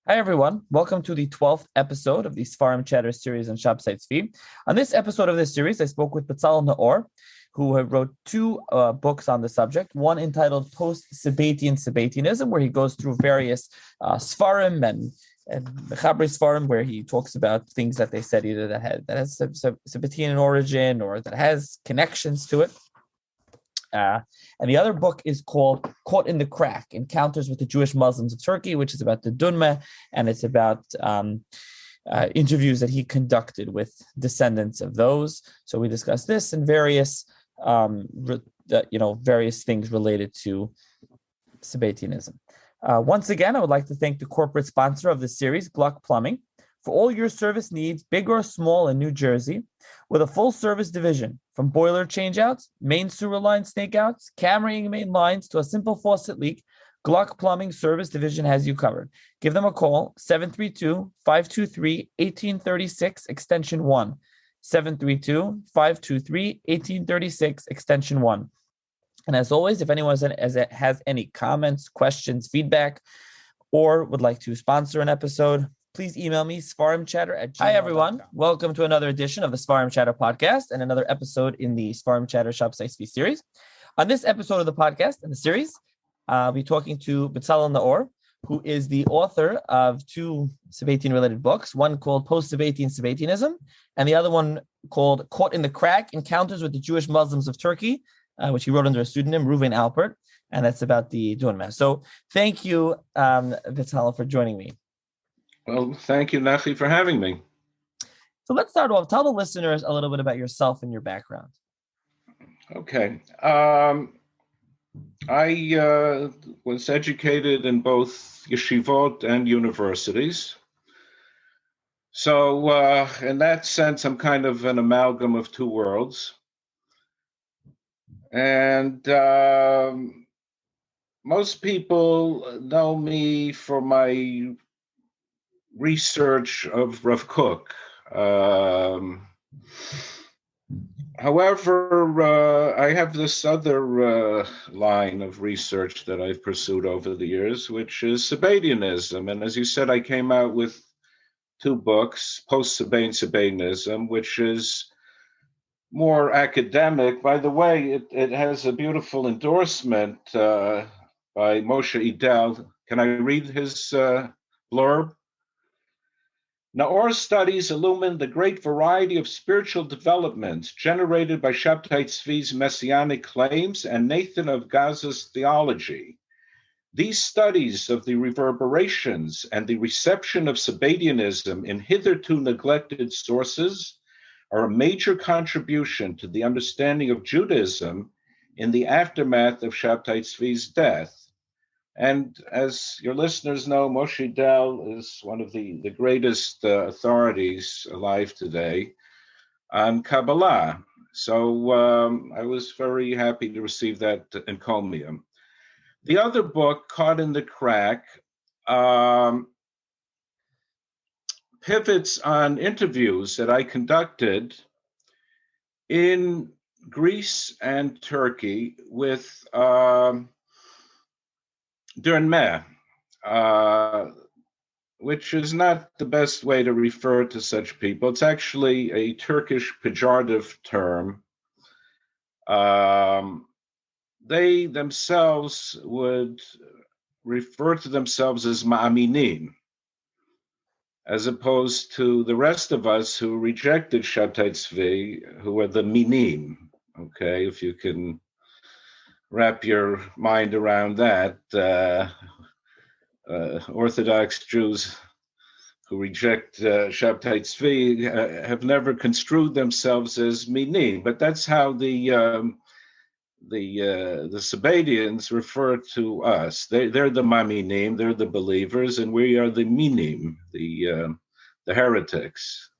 Hi, everyone. Welcome to the 12th episode of the seforim Chatter series on Shabtai Tzvi. On this episode of this series, I spoke with Bezalel Naor, who wrote two books on the subject, one entitled Post-Sabbatean Sabbateanism, where he goes through various seforim and Mechabri seforim, where he talks about things that they said either that has Sabbatean origin or that has connections to it. And the other book is called Caught in the Crack, Encounters with the Jewish Muslims of Turkey, which is about the Dönme, and it's about interviews that he conducted with descendants of those. So we discussed this and various things related to Sabbateanism. Once again, I would like to thank the corporate sponsor of this series, Gluck Plumbing, for all your service needs, big or small, in New Jersey, with a full-service division, from boiler changeouts, main sewer line snakeouts, cameraing main lines, to a simple faucet leak. Gluck Plumbing Service Division has you covered. Give them a call, 732-523-1836, extension 1. 732-523-1836, extension 1. And as always, if anyone has any comments, questions, feedback, or would like to sponsor an episode, please email me, seforimchatter@gmail.com. Hi, everyone. Welcome to another edition of the Seforim Chatter podcast and another episode in the Seforim Chatter Shabtai Tzvi series. On this episode of the podcast and the series, I'll be talking to Bezalel Naor, who is the author of two Sabbatean-related books, one called Post-Sabbatean Sabbateanism, and the other one called Caught in the Crack, Encounters with the Jewish Muslims of Turkey, which he wrote under a pseudonym, Reuven Alpert, and that's about the Dönme. So thank you, Bezalel, for joining me. Well, thank you, Nafi, for having me. So let's start off. Tell the listeners a little bit about yourself and your background. Okay. I was educated in both yeshivot and universities. So in that sense, I'm kind of an amalgam of two worlds. And most people know me for my research of Rav Kook. However, I have this other line of research that I've pursued over the years, which is Sabbateanism. And as you said, I came out with two books, Post-Sabbatean Sabbateanism, which is more academic. By the way, it has a beautiful endorsement by Moshe Idel. Can I read his blurb? Naor's studies illumine the great variety of spiritual developments generated by Shabtai Tzvi's messianic claims and Nathan of Gaza's theology. These studies of the reverberations and the reception of Sabbateanism in hitherto neglected sources are a major contribution to the understanding of Judaism in the aftermath of Shabtai Tzvi's death. And as your listeners know, Moshe Idel is one of the greatest authorities alive today on Kabbalah. So I was very happy to receive that encomium. The other book, Caught in the Crack, pivots on interviews that I conducted in Greece and Turkey with Dönme, which is not the best way to refer to such people. It's actually a Turkish pejorative term. They themselves would refer to themselves as ma'aminim, as opposed to the rest of us who rejected Shabtai Tzvi, who are the minim. Okay, if you can wrap your mind around that. Orthodox Jews who reject Shabtai Tzvi have never construed themselves as minim, but that's how the Sabbateans refer to us. They're the maminim, they're the believers, and we are the minim, the heretics.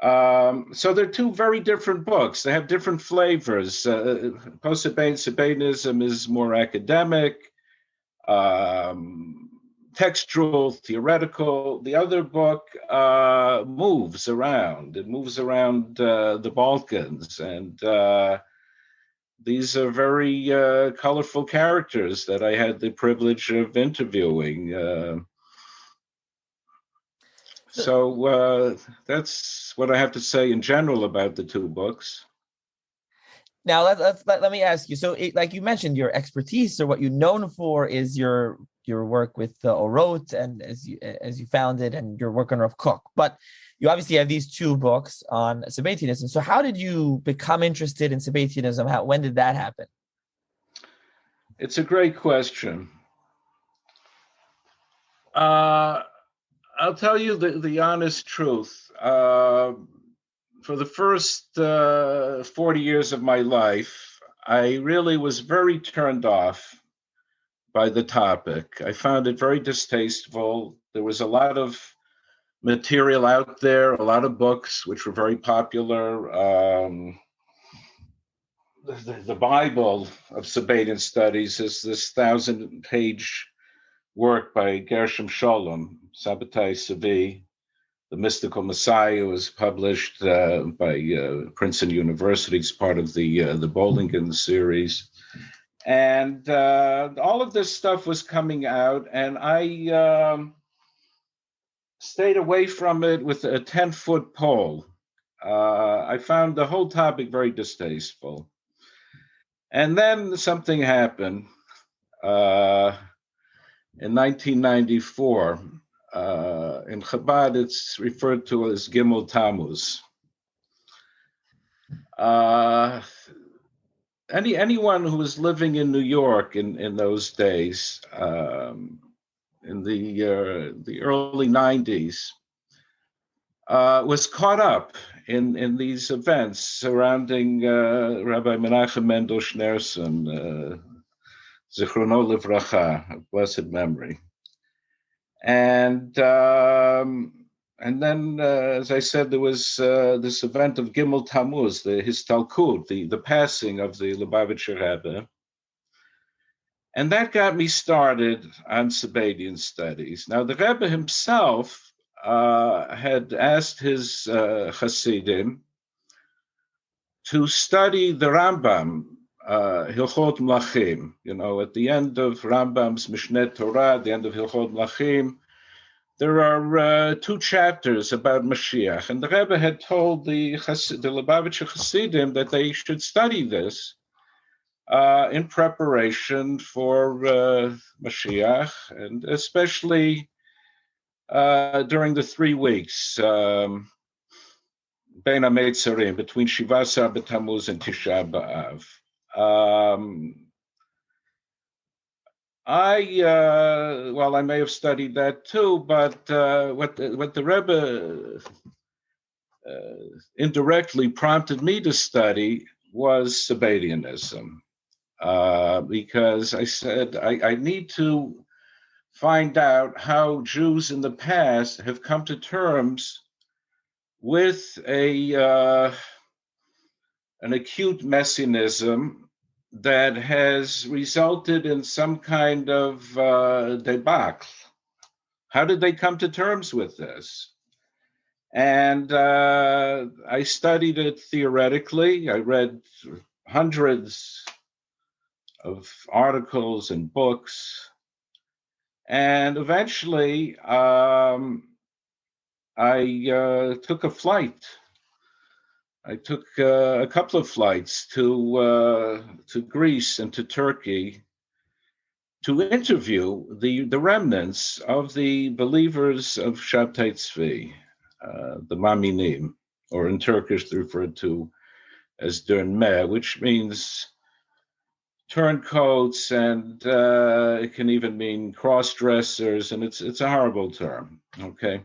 So they're two very different books. They have different flavors. Post-Sabbatean Sabbateanism is more academic, textual, theoretical. The other book moves around. It moves around the Balkans, and these are very colorful characters that I had the privilege of interviewing. So that's what I have to say in general about the two books. Now let me ask you. So, like you mentioned, your expertise or what you're known for is your work with the Orot, and as you found it, and your work on Rav Kook. But you obviously have these two books on Sabbateanism. So, how did you become interested in Sabbateanism? When did that happen? It's a great question. I'll tell you the honest truth. For the first 40 years of my life, I really was very turned off by the topic. I found it very distasteful. There was a lot of material out there, a lot of books which were very popular. The Bible of Sabbatean studies is this 1,000-page work by Gershom Scholem, Sabbatai Savi. The Mystical Messiah was published by Princeton University. It's part of the Bollingen series. And all of this stuff was coming out, and I stayed away from it with a 10-foot pole. I found the whole topic very distasteful. And then something happened in 1994. In Chabad, it's referred to as Gimel Tammuz. Anyone who was living in New York in those days, in the early 90s, was caught up in these events surrounding Rabbi Menachem Mendel Schneerson, Zichrono Livracha, of blessed memory. And then, as I said, there was this event of Gimel Tammuz, his Talkut, the passing of the Lubavitcher Rebbe. And that got me started on Sabbatean studies. Now, the Rebbe himself had asked his Hasidim to study the Rambam, Hilchot Mlachim. You know, at the end of Rambam's Mishneh Torah, at the end of Hilchot Mlachim, there are two chapters about Mashiach. And the Rebbe had told the Lubavitcher Hasidim that they should study this in preparation for Mashiach, and especially during the 3 weeks, Bein HaMetzarim, between Shiva Asar B'Tammuz and Tisha B'Av. I may have studied that too, but what the Rebbe indirectly prompted me to study was Sabbateanism, because I said I need to find out how Jews in the past have come to terms with an acute messianism that has resulted in some kind of debacle. How did they come to terms with this? And I studied it theoretically. I read hundreds of articles and books. And eventually, I took a flight. I took a couple of flights to Greece and to Turkey to interview the remnants of the believers of Shabtai Tzvi, the Maminim, or in Turkish referred to as Dönme, which means turncoats, and it can even mean cross-dressers, and it's a horrible term, okay?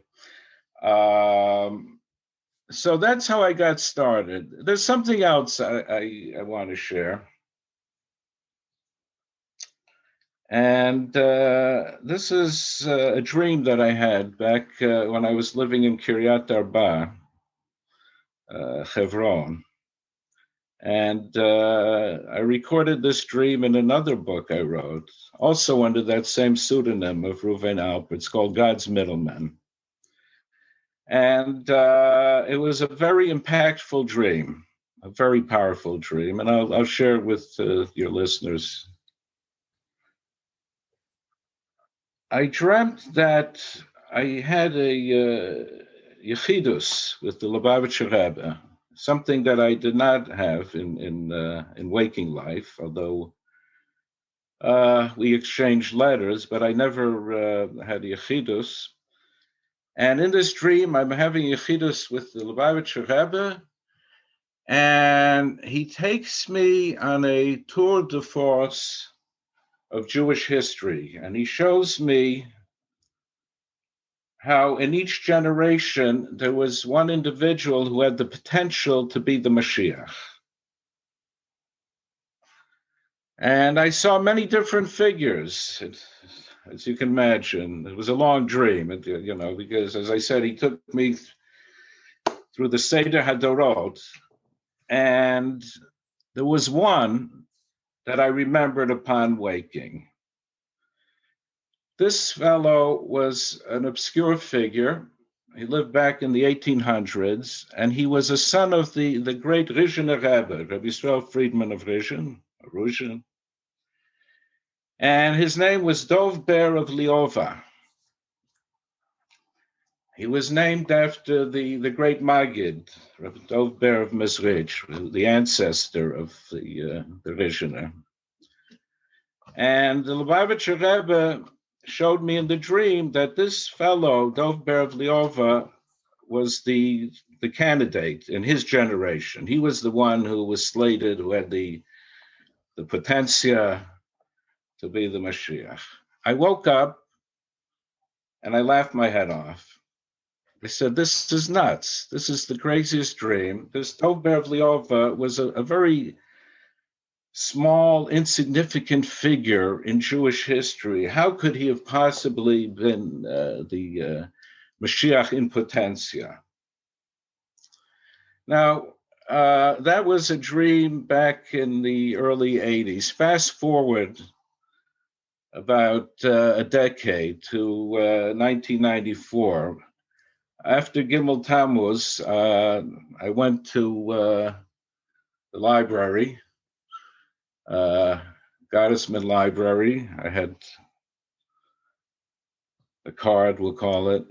So that's how I got started. There's something else I want to share. And this is a dream that I had back when I was living in Kiryat Arba, Hebron. And I recorded this dream in another book I wrote, also under that same pseudonym of Reuven Alpert. It's called God's Middleman. And it was a very impactful dream, a very powerful dream. And I'll share it with your listeners. I dreamt that I had a yechidus with the Lubavitcher Rebbe, something that I did not have in waking life, although we exchanged letters, but I never had yechidus. And in this dream, I'm having yechidus with the Lubavitcher Rebbe, and he takes me on a tour de force of Jewish history, and he shows me how in each generation there was one individual who had the potential to be the Mashiach. And I saw many different figures, as you can imagine. It was a long dream, because as I said, he took me through the Seder Hadorot, and there was one that I remembered upon waking. This fellow was an obscure figure. He lived back in the 1800s, and he was a son of the great Rizhiner Rebbe, Rabbi Yisrael Friedman of Rizhin. And his name was Dov Ber of Liova. He was named after the great Maggid, Rabbi Dov Ber of Mezrich, the ancestor of the Rizhiner. And the Lubavitcher Rebbe showed me in the dream that this fellow, Dov Ber of Liova, was the candidate in his generation. He was the one who was slated, who had the potentia to be the Mashiach. I woke up and I laughed my head off. I said, this is nuts. This is the craziest dream. This Dov Ber of Liova was a very small, insignificant figure in Jewish history. How could he have possibly been the Mashiach in potentia? Now, that was a dream back in the early 80s. Fast forward about a decade to 1994. After Gimel Tammuz, I went to the library, Gottesman Library. I had a card, we'll call it.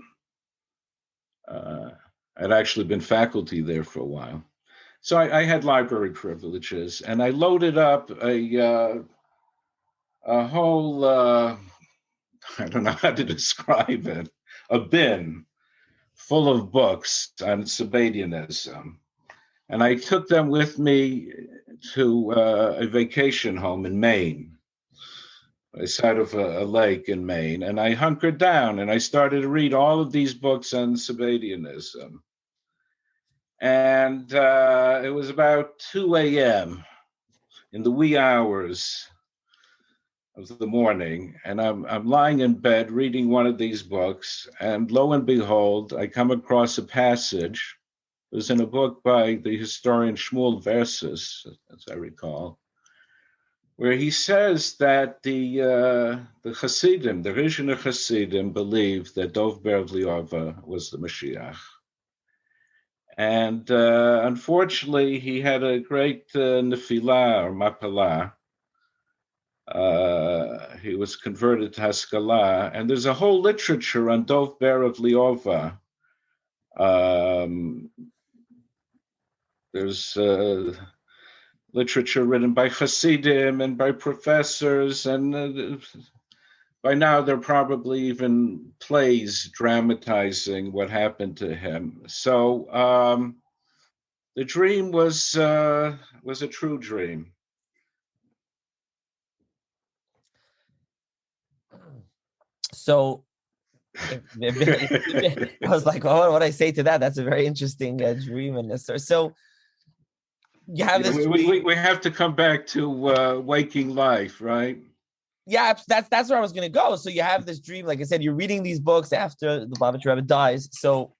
I'd actually been faculty there for a while. So I had library privileges, and I loaded up a whole, I don't know how to describe it, a bin full of books on Sabbateanism. And I took them with me to a vacation home in Maine, by the side of a lake in Maine. And I hunkered down and I started to read all of these books on Sabbateanism. And it was about 2 a.m. in the wee hours of the morning, and I'm lying in bed reading one of these books, and lo and behold, I come across a passage. It was in a book by the historian Shmuel Versus, as I recall, where he says that the Hasidim, the Rizhiner Hasidim, believed that Dov Ber of Liova was the Mashiach. And unfortunately, he had a great nefilah or mapalah. He was converted to Haskalah, and there's a whole literature on Dov Ber of Liova. There's literature written by Hasidim and by professors, and by now there are probably even plays dramatizing what happened to him. So the dream was a true dream. So I was like, oh, what do I say to that? That's a very interesting dream and this. So you have this. We have to come back to waking life, right? Yeah, that's where I was going to go. So you have this dream, like I said, you're reading these books after the Lubavitcher Rebbe dies. So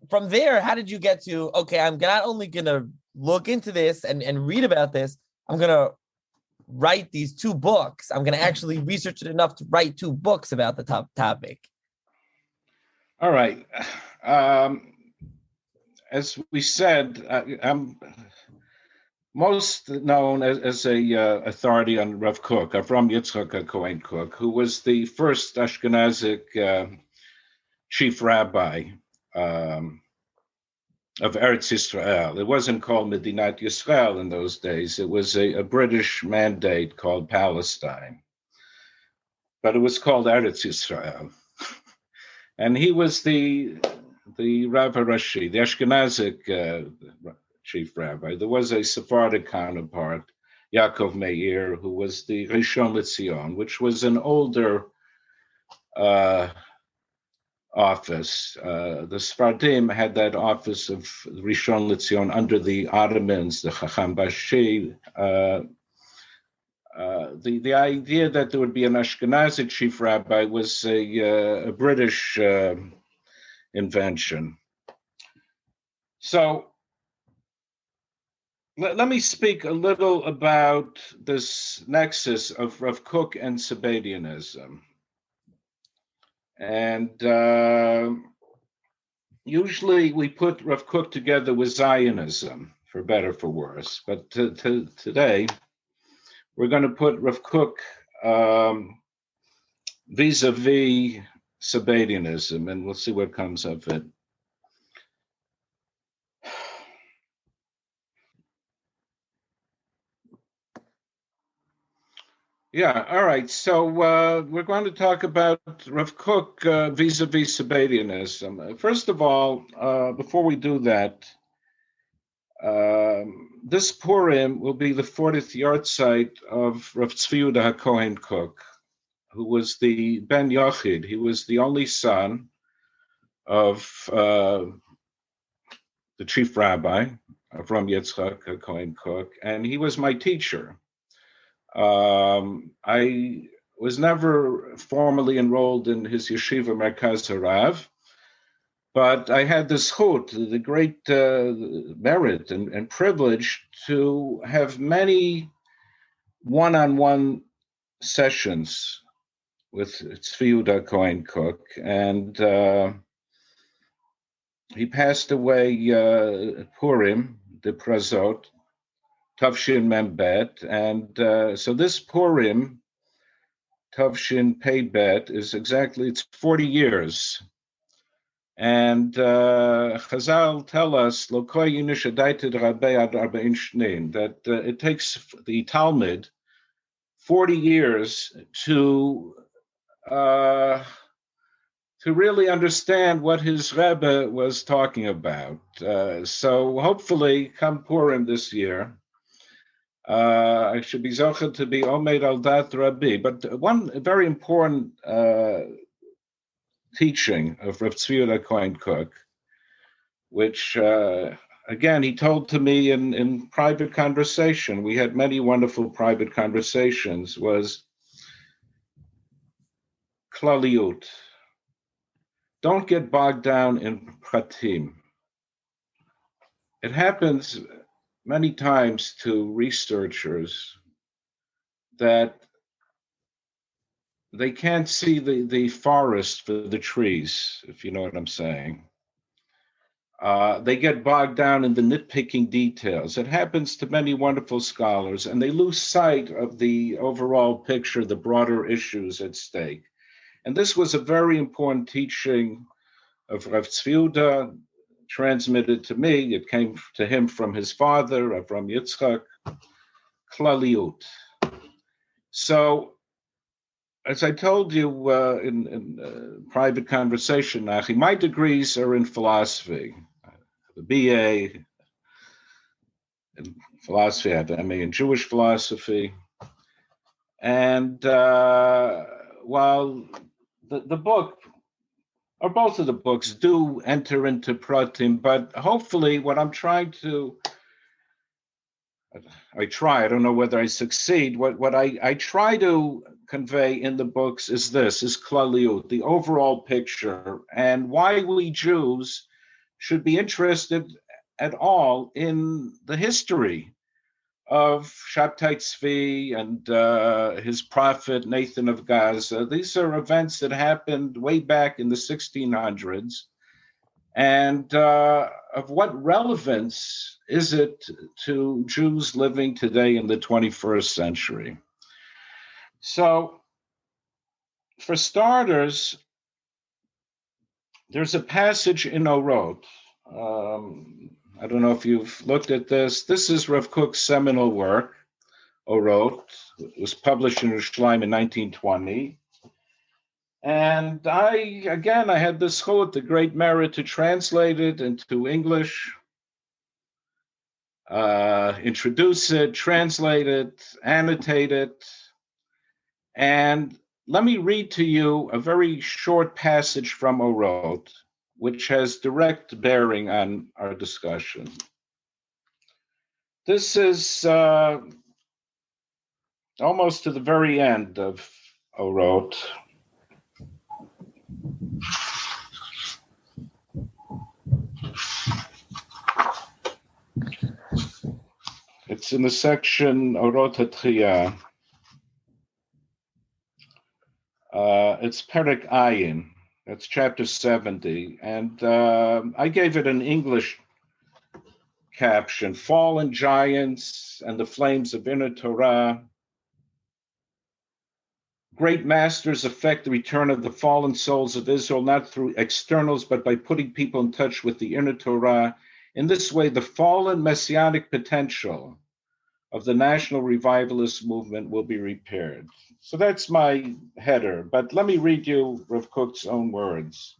from there, how did you get to, okay, I'm not only going to look into this and read about this, I'm going to write these 2 books. I'm going to actually research it enough to write 2 books about the topic. All right. As we said, I'm most known as a authority on Rav Kook, Avram Yitzchak Cohen Kook, who was the first Ashkenazic chief rabbi of Eretz Yisrael. It wasn't called Medinat Yisrael in those days. It was a British mandate called Palestine. But it was called Eretz Yisrael. And he was the Rav Harashi, the Ashkenazic chief rabbi. There was a Sephardic counterpart, Yaakov Meir, who was the Rishon LeZion, which was an older office. The Sephardim had that office of Rishon LeZion under the Ottomans, the Chacham Bashi. The idea that there would be an Ashkenazic chief rabbi was a British invention. So let me speak a little about this nexus of Rav Kook and Sabbateanism. And usually we put Rav Kook together with Zionism, for better for worse. But today, we're going to put Rav Kook vis-a-vis Sabbateanism, and we'll see what comes of it. Yeah, all right. So we're going to talk about Rav Kook vis-a-vis Sabbateanism. First of all, before we do that, this Purim will be the 40th yahrzeit of Rav Tzvi Yehuda HaKohen Kook, who was the Ben Yochid. He was the only son of the chief rabbi, Avram Yitzchak HaKohen Kook, and he was my teacher. I was never formally enrolled in his yeshiva Merkaz Harav, but I had the zchut, the great merit and privilege to have many one-on-one sessions with Tzvi Yehuda Kohen Kook, and he passed away at Purim, the Prazot, Tavshin Membet, and so this Purim, Tavshin Pei Bet, is exactly, it's 40 years. And Chazal tell us, that it takes the Talmud 40 years to really understand what his Rebbe was talking about. So hopefully, come Purim this year, I should be zocher to be Omed al Dat Rabbi. But one very important teaching of Rav Tzvi Yehuda Kohen Kook, which again he told to me in private conversation. We had many wonderful private conversations. Was klaliut. Don't get bogged down in pratim. It happens many times to researchers that they can't see the forest for the trees, if you know what I'm saying. They get bogged down in the nitpicking details. It happens to many wonderful scholars, and they lose sight of the overall picture, the broader issues at stake. And this was a very important teaching of Rav Tzvi Yehuda, transmitted to me. It came to him from his father, Avram Yitzchak, klaliut. So, as I told you in private conversation, Nachi, my degrees are in philosophy. I have a BA in philosophy, I have an MA in Jewish philosophy. And while the book, or both of the books, do enter into pratim, but hopefully what I'm trying to, I don't know whether I succeed. What I try to convey in the books is klaliut, the overall picture, and why we Jews should be interested at all in the history of Shabtai Tzvi and his prophet Nathan of Gaza. These are events that happened way back in the 1600s. And of what relevance is it to Jews living today in the 21st century? So, for starters, there's a passage in Orot. I don't know if you've looked at this. This is Rav Kook's seminal work, Orot. It was published in Yerushalayim in 1920. And I had the zchut, the great merit to translate it into English, introduce it, translate it, annotate it. And let me read to you a very short passage from Orot, which has direct bearing on our discussion. This is almost to the very end of Orot. It's in the section Orot HaTchiyah. It's Perek Ayin. That's chapter 70. And I gave it an English caption, Fallen Giants and the Flames of Inner Torah. Great masters affect the return of the fallen souls of Israel, not through externals, but by putting people in touch with the inner Torah. In this way, the fallen messianic potential of the national revivalist movement will be repaired. So that's my header, but let me read you Rav Kook's own words.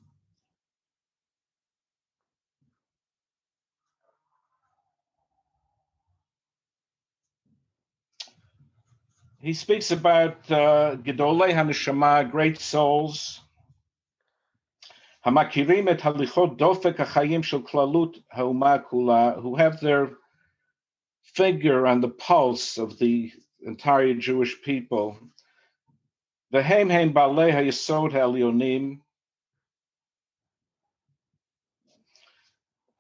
He speaks about Gedolei HaNeshama, great souls, Hamakirim et halichot dofek hachayim shel klalut ha'uma kula, who have their figure on the pulse of the entire Jewish people. V'hem hem baalei hayesod ha'elyonim.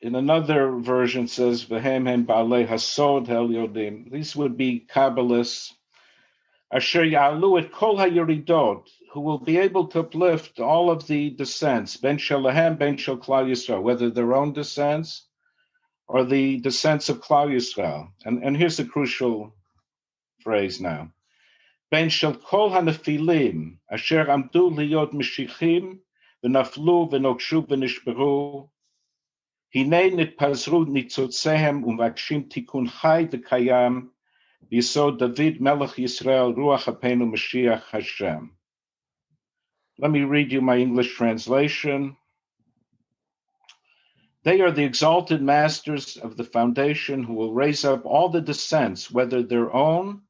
In another version says v'hem hem baalei hasod ha'elyonim. These would be Kabbalists. Asher ya'alu et kol ha'yeridot, who will be able to uplift all of the descents, ben shelahem, ben shel Klal Yisrael, whether their own descents or the descents of Klal Yisrael. And here's the crucial phrase now. Ben shel kol hanefilim, asher amdu liyot meshichim, v'naflu v'nokshu v'nishberu, hinei nitpazru nitzotzehem umvakshim tikun chai v'kayam, Yisod David Melech Yisrael Ruach HaPenu Mashiach Hashem. Let me read you my English translation. They are the exalted masters of the foundation who will raise up all the descents, whether their own,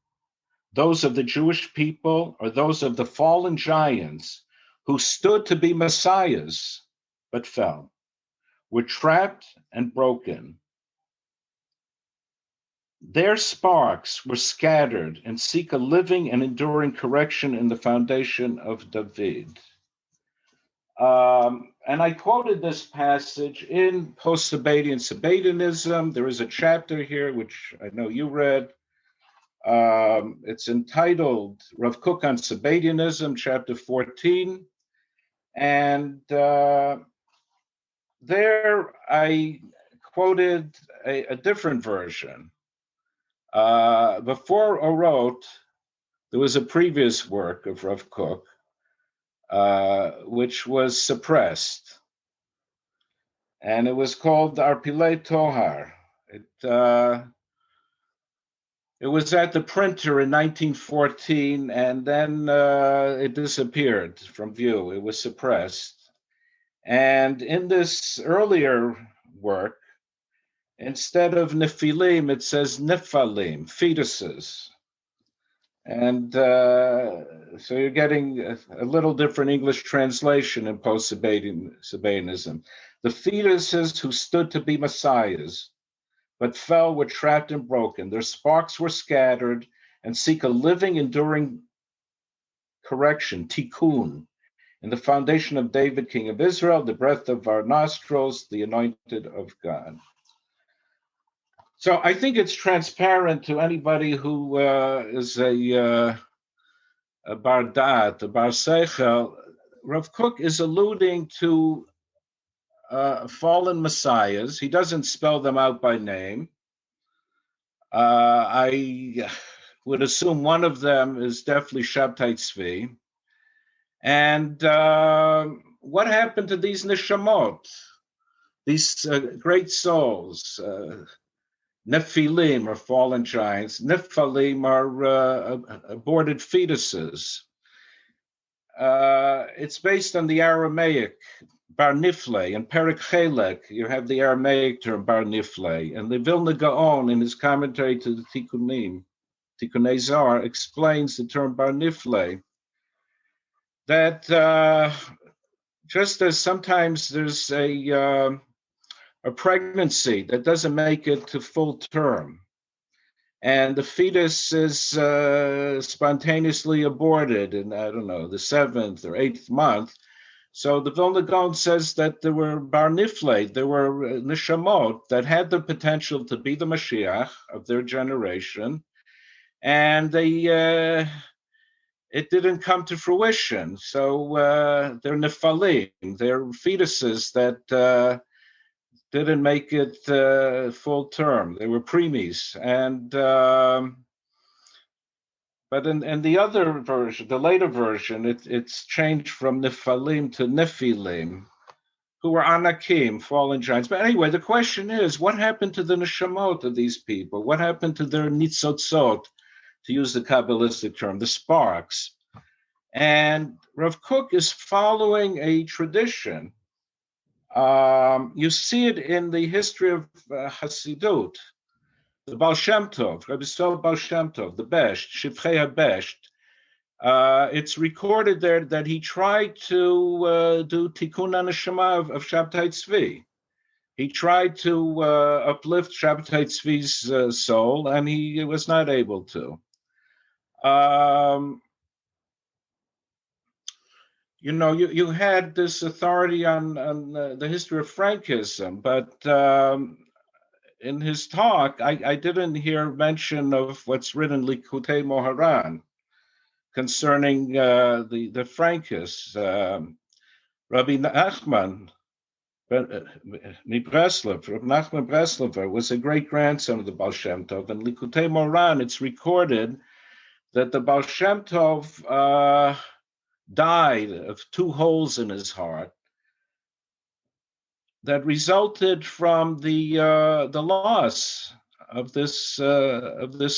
those of the Jewish people, or those of the fallen giants who stood to be messiahs but fell, were trapped and broken. Their sparks were scattered and seek a living and enduring correction in the foundation of David. And I quoted this passage in Post-Sabbatean Sabbateanism. There is a chapter here, which I know you read. It's entitled Rav Kook on Sabbateanism, chapter 14. And there I quoted a different version. Before Orot, there was a previous work of Rav Kook, which was suppressed, and it was called Arpilei Tohar. It was at the printer in 1914, and then it disappeared from view. It was suppressed. And in this earlier work, instead of Nephilim, it says Nephalim, fetuses. And so you're getting a little different English translation in Post-Sabbateanism. The fetuses who stood to be messiahs, but fell, were trapped and broken. Their sparks were scattered and seek a living, enduring correction, tikkun, in the foundation of David, king of Israel, the breath of our nostrils, the anointed of God. So I think it's transparent to anybody who is a bar dat, a bar seichel. Rav Kook is alluding to fallen messiahs. He doesn't spell them out by name. I would assume one of them is definitely Shabtai Tzvi. And what happened to these neshamot, these great souls? Nephilim are fallen giants. Nephilim are aborted fetuses. It's based on the Aramaic bar nifle. In Perek Chelek, you have the Aramaic term bar nifle. And the Vilna Gaon, in his commentary to the Tikkunei Zohar, explains the term bar nifle. That just as sometimes there's a pregnancy that doesn't make it to full term, and the fetus is spontaneously aborted in, I don't know, the 7th or 8th month. So the Vilna Gaon says that there were bar nifle, there were neshamot that had the potential to be the Mashiach of their generation, and it didn't come to fruition. So they're nephalim, they're fetuses that didn't make it full term. They were preemies. And but in the other version, the later version, it's changed from nephalim to nephilim, who were anakim, fallen giants. But anyway, the question is, what happened to the neshamot of these people? What happened to their nitzotzot, to use the Kabbalistic term, the sparks? And Rav Kook is following a tradition. You see it in the history of Hasidut, the Baal Shem Tov, Rabbi Sol Baal Shem Tov, the Besht, Shivchei HaBesht. It's recorded there that he tried to do Tikkun HaNeshama of Shabtai Tzvi. He tried to uplift Shabtai Tzvi's soul, and he was not able to. You had this authority on the history of Frankism, but in his talk, I didn't hear mention of what's written in Likutei Moharan concerning the Frankists. Rabbi Nachman Breslev, Rabbi Nachman Breslever, was a great-grandson of the Baal Shem Tov. In Likutei Moharan, it's recorded that the Baal Shem Tov died of 2 holes in his heart that resulted from the loss of this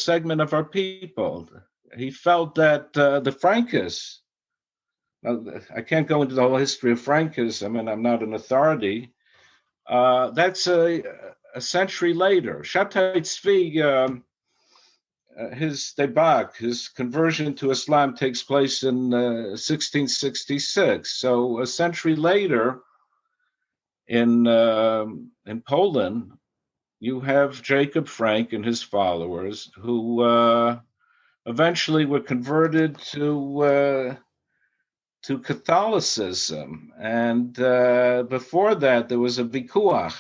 segment of our people. He felt that the Frankists, now, I can't go into the whole history of Frankism, and I'm not an authority. That's a century later. Shabtai Tzvi, his debak, his conversion to Islam, takes place in 1666. So a century later, in Poland, you have Jacob Frank and his followers who eventually were converted to Catholicism. And before that, there was a vikuach.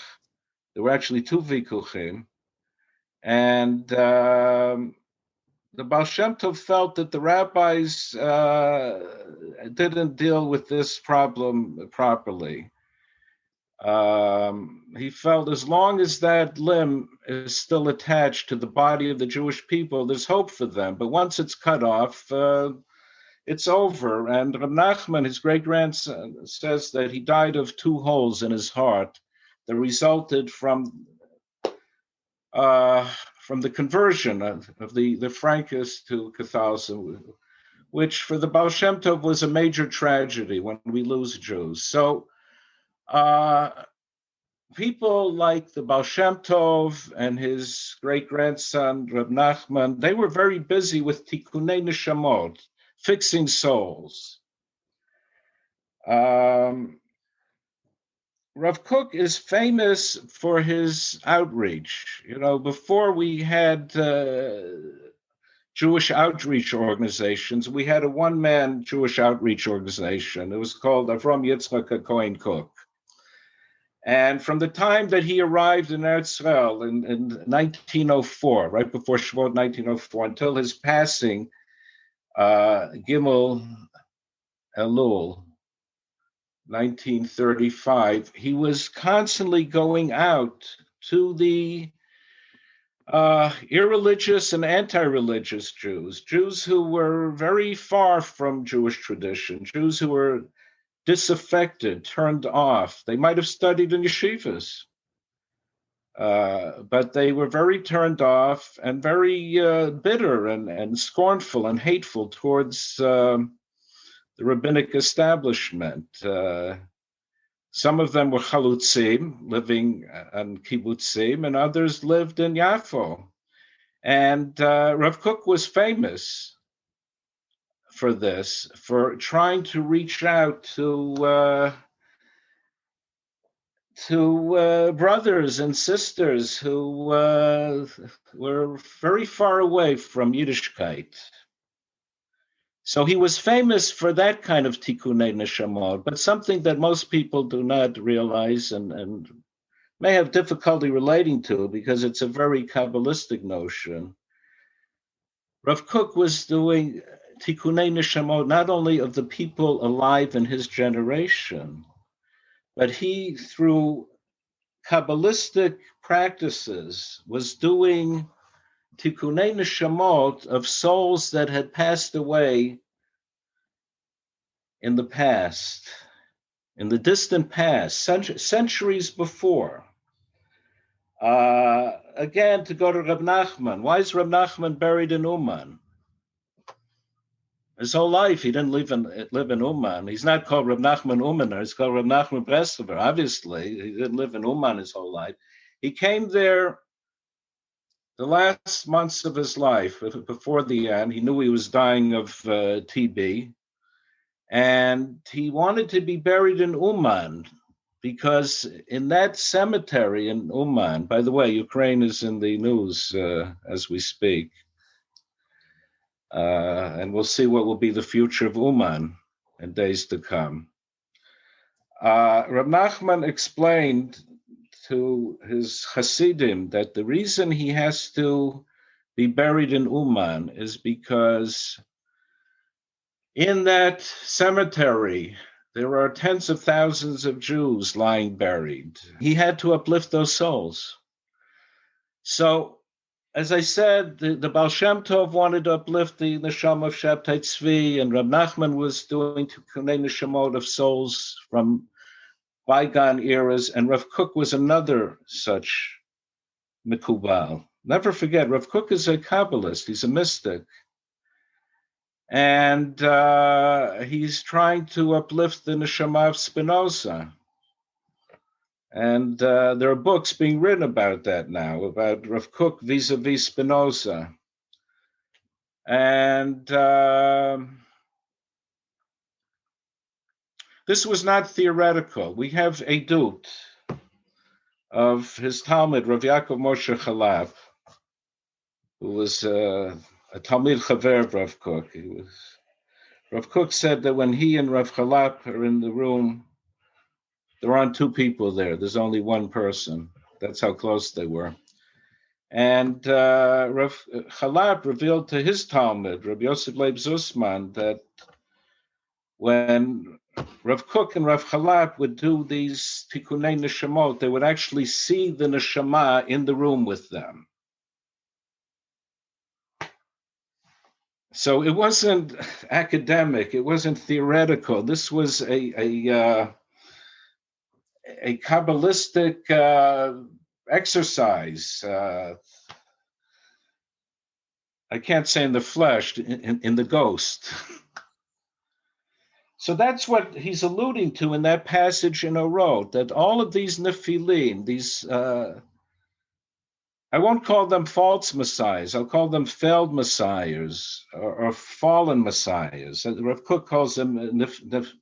There were actually 2 vikuchim. And the Baal Shem Tov felt that the rabbis didn't deal with this problem properly. He felt as long as that limb is still attached to the body of the Jewish people, there's hope for them. But once it's cut off, it's over. And Reb Nachman, his great-grandson, says that he died of 2 holes in his heart that resulted from the conversion of the Frankists to Catholicism, which for the Baal Shem Tov was a major tragedy when we lose Jews. So people like the Baal Shem Tov and his great-grandson, Reb Nachman, they were very busy with tikkunei neshamot, fixing souls. Rav Kook is famous for his outreach. Before we had Jewish outreach organizations, we had a one-man Jewish outreach organization. It was called Avram Yitzchak HaKohen Kook. And from the time that he arrived in Eretz Yisrael in 1904, right before Shavuot 1904, until his passing, Gimel Elul, 1935, he was constantly going out to the irreligious and anti-religious Jews who were very far from Jewish tradition, Jews who were disaffected, turned off. They might have studied in yeshivas, but they were very turned off and very bitter and scornful and hateful towards the rabbinic establishment. Some of them were chalutzim, living on kibbutzim, and others lived in Yafo. And Rav Kook was famous for this, for trying to reach out to brothers and sisters who were very far away from Yiddishkeit. So he was famous for that kind of tikkunei neshamot, but something that most people do not realize and may have difficulty relating to because it's a very Kabbalistic notion. Rav Kook was doing tikkunei neshamot not only of the people alive in his generation, but he, through Kabbalistic practices, was doing tikkunei neshamot of souls that had passed away in the past, in the distant past, centuries before. Again, to go to Reb Nachman. Why is Reb Nachman buried in Uman? His whole life, he didn't live in Uman. He's not called Reb Nachman Umaner. He's called Reb Nachman Breslover. Obviously, he didn't live in Uman his whole life. He came there the last months of his life, before the end. He knew he was dying of TB, and he wanted to be buried in Uman, because in that cemetery in Uman, by the way, Ukraine is in the news as we speak, and we'll see what will be the future of Uman in days to come. Reb Nachman explained to his Hasidim that the reason he has to be buried in Uman is because in that cemetery, there are tens of thousands of Jews lying buried. He had to uplift those souls. So, as I said, the Baal Shem Tov wanted to uplift the neshama of Shabtai Tzvi, and Reb Nachman was doing tikkunei neshamot of souls from bygone eras, and Rav Kook was another such mikubal. Never forget, Rav Kook is a Kabbalist. He's a mystic. And he's trying to uplift the neshama of Spinoza. And there are books being written about that now, about Rav Kook vis-a-vis Spinoza. And this was not theoretical. We have a dut of his Talmud, Rav Yaakov Moshe Chalab, who was a Talmid Chaver of Rav Kook. Rav Kook said that when he and Rav Chalab are in the room, there aren't two people there. There's only one person. That's how close they were. And Rav Chalab revealed to his Talmud, Rav Yosef Leib Zusman, that when Rav Kook and Rav Chalab would do these tikkunei neshamot, they would actually see the neshama in the room with them. So it wasn't academic, it wasn't theoretical. This was a Kabbalistic exercise. I can't say in the flesh, in the ghost. So that's what he's alluding to in that passage in Orot, that all of these Nephilim, these, I won't call them false messiahs, I'll call them failed messiahs or fallen messiahs. Rav Kook calls them Nephilim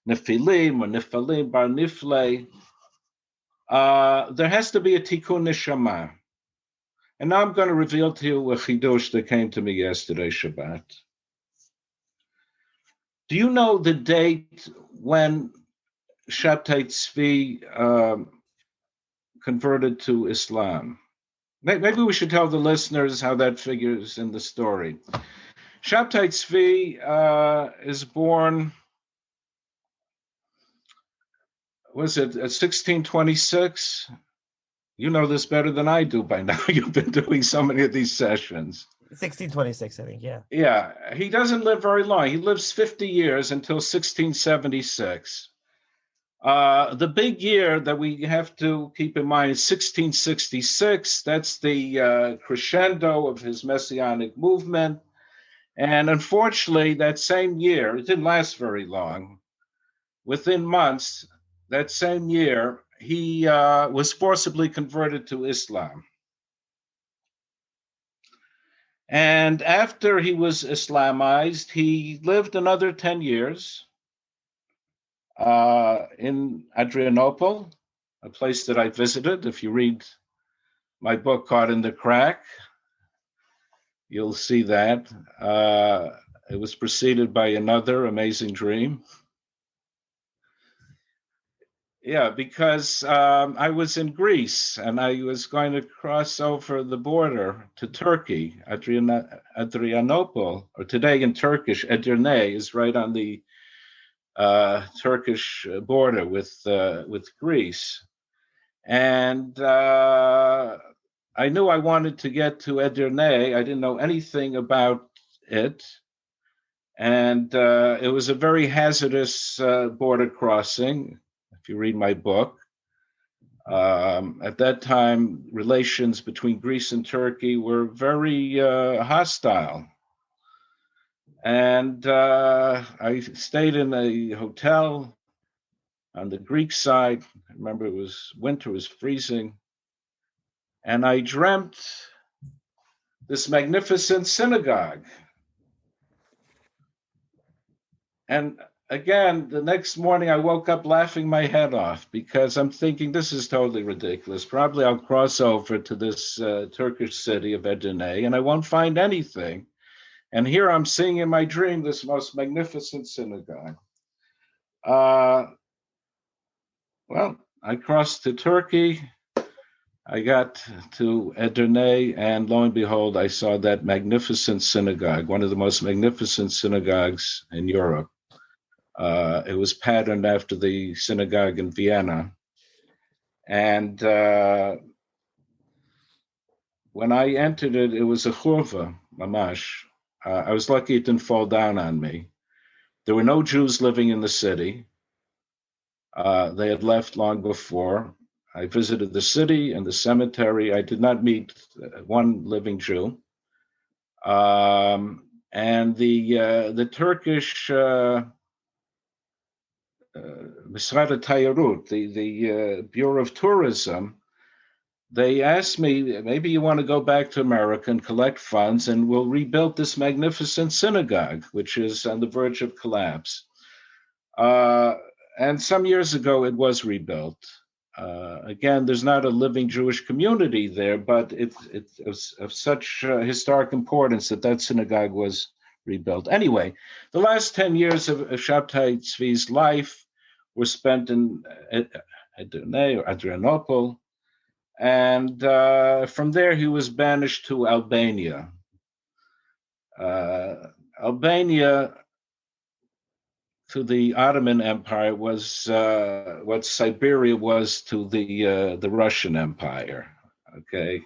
or Nephilim bar Nifle. There has to be a tikkun neshama. And now I'm going to reveal to you a chidush that came to me yesterday, Shabbat. Do you know the date when Shabtai Tzvi converted to Islam? Maybe we should tell the listeners how that figures in the story. Shabtai Tzvi is born, was it 1626? You know this better than I do by now. You've been doing so many of these sessions. 1626, I think. Yeah. Yeah, he doesn't live very long. He lives 50 years until 1676. The big year that we have to keep in mind is 1666. That's the crescendo of his messianic movement. And unfortunately, that same year, it didn't last very long. Within months, that same year, he was forcibly converted to Islam. And after he was Islamized, he lived another 10 years in Adrianople, a place that I visited. If you read my book, Caught in the Crack, you'll see that. It was preceded by another amazing dream. Yeah, because I was in Greece and I was going to cross over the border to Turkey. Adrianople, or today in Turkish, Edirne, is right on the Turkish border with Greece. And I knew I wanted to get to Edirne. I didn't know anything about it. And it was a very hazardous border crossing, if you read my book. At that time, relations between Greece and Turkey were very hostile. And I stayed in a hotel on the Greek side. I remember it was winter, it was freezing. And I dreamt this magnificent synagogue. And again, the next morning I woke up laughing my head off because I'm thinking this is totally ridiculous. Probably I'll cross over to this Turkish city of Edirne and I won't find anything. And here I'm seeing in my dream this most magnificent synagogue. Well, I crossed to Turkey. I got to Edirne, and lo and behold, I saw that magnificent synagogue, one of the most magnificent synagogues in Europe. It was patterned after the synagogue in Vienna. And when I entered it, it was a churva, mamash. I was lucky it didn't fall down on me. There were no Jews living in the city. They had left long before. I visited the city and the cemetery. I did not meet one living Jew. And the Turkish Misrad Tayarut, the Bureau of Tourism, they asked me, maybe you want to go back to America and collect funds and we'll rebuild this magnificent synagogue, which is on the verge of collapse. And some years ago, it was rebuilt. Again, there's not a living Jewish community there, but it was of such historic importance that synagogue was rebuilt. Anyway, the last 10 years of Shabtai Tzvi's life were spent in Edirne or Adrianople, and from there he was banished to Albania. Albania, to the Ottoman Empire, was what Siberia was to the Russian Empire. Okay,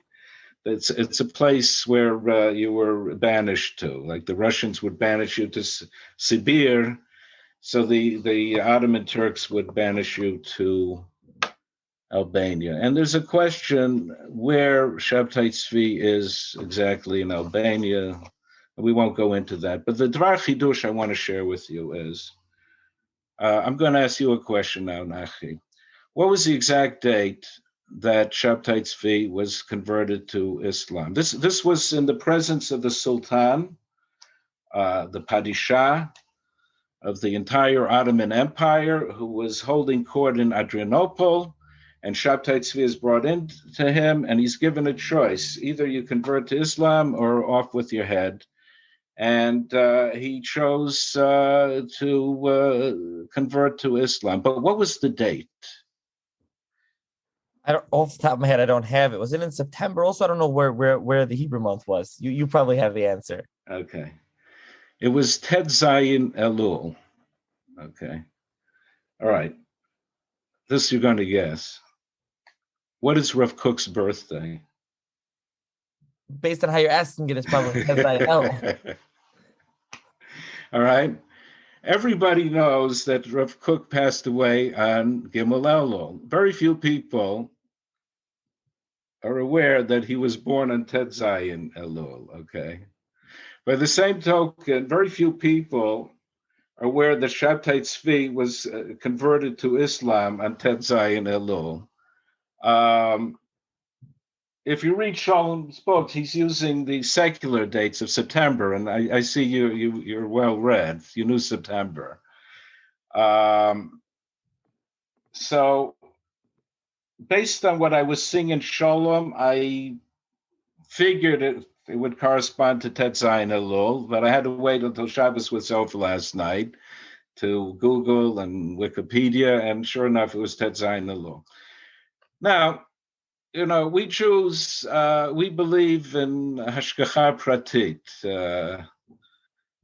it's a place where you were banished to, like the Russians would banish you to Sibir, so the Ottoman Turks would banish you to Albania. And there's a question where Shabtai Tzvi is exactly in Albania. We won't go into that, but the Dvar Chidush I want to share with you is. I'm going to ask you a question now, Nachi. What was the exact date that Shabtai Tzvi was converted to Islam? This was in the presence of the Sultan, the Padishah of the entire Ottoman Empire, who was holding court in Adrianople, and Shabtai Tzvi is brought in to him, and he's given a choice. Either you convert to Islam or off with your head. And he chose to convert to Islam. But what was the date? I don't, off the top of my head, I don't have it. Was it in September? Also, I don't know where the Hebrew month was. You probably have the answer. Okay. It was Tet Zayin Elul. Okay. All right. This you're going to guess. What is Rav Kook's birthday? based on how you're asking it, it's probably Tes El. All right. Everybody knows that Rav Kook passed away on Gimel Elul. Very few people are aware that he was born on Tet Zayin Elul, okay? By the same token, very few people are aware that Shabtai Tzvi was converted to Islam on Tet Zayin Elul. If you read Shalom's books, he's using the secular dates of September, and I see you're well read. You knew September. So based on what I was seeing in Shalom, I figured it would correspond to Tet Zayin Elul, but I had to wait until Shabbos was over last night to Google and Wikipedia, and sure enough, it was Tet Zayin Elul. Now, we Jews, we believe in Hashgacha Pratit.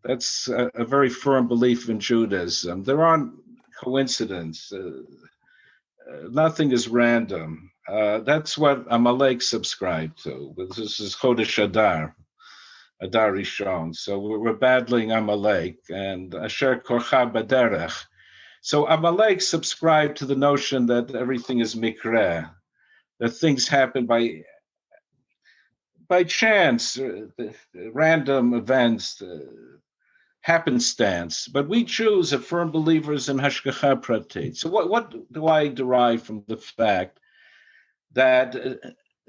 That's a very firm belief in Judaism. There aren't coincidences. Nothing is random. That's what Amalek subscribed to. This is Chodesh Adar Rishon. So we're battling Amalek and Asher Korcha Baderech. So Amalek subscribed to the notion that everything is Mikreh, that things happen by chance, random events, happenstance. But we Jews are firm believers in Hashgacha Pratit. So what do I derive from the fact that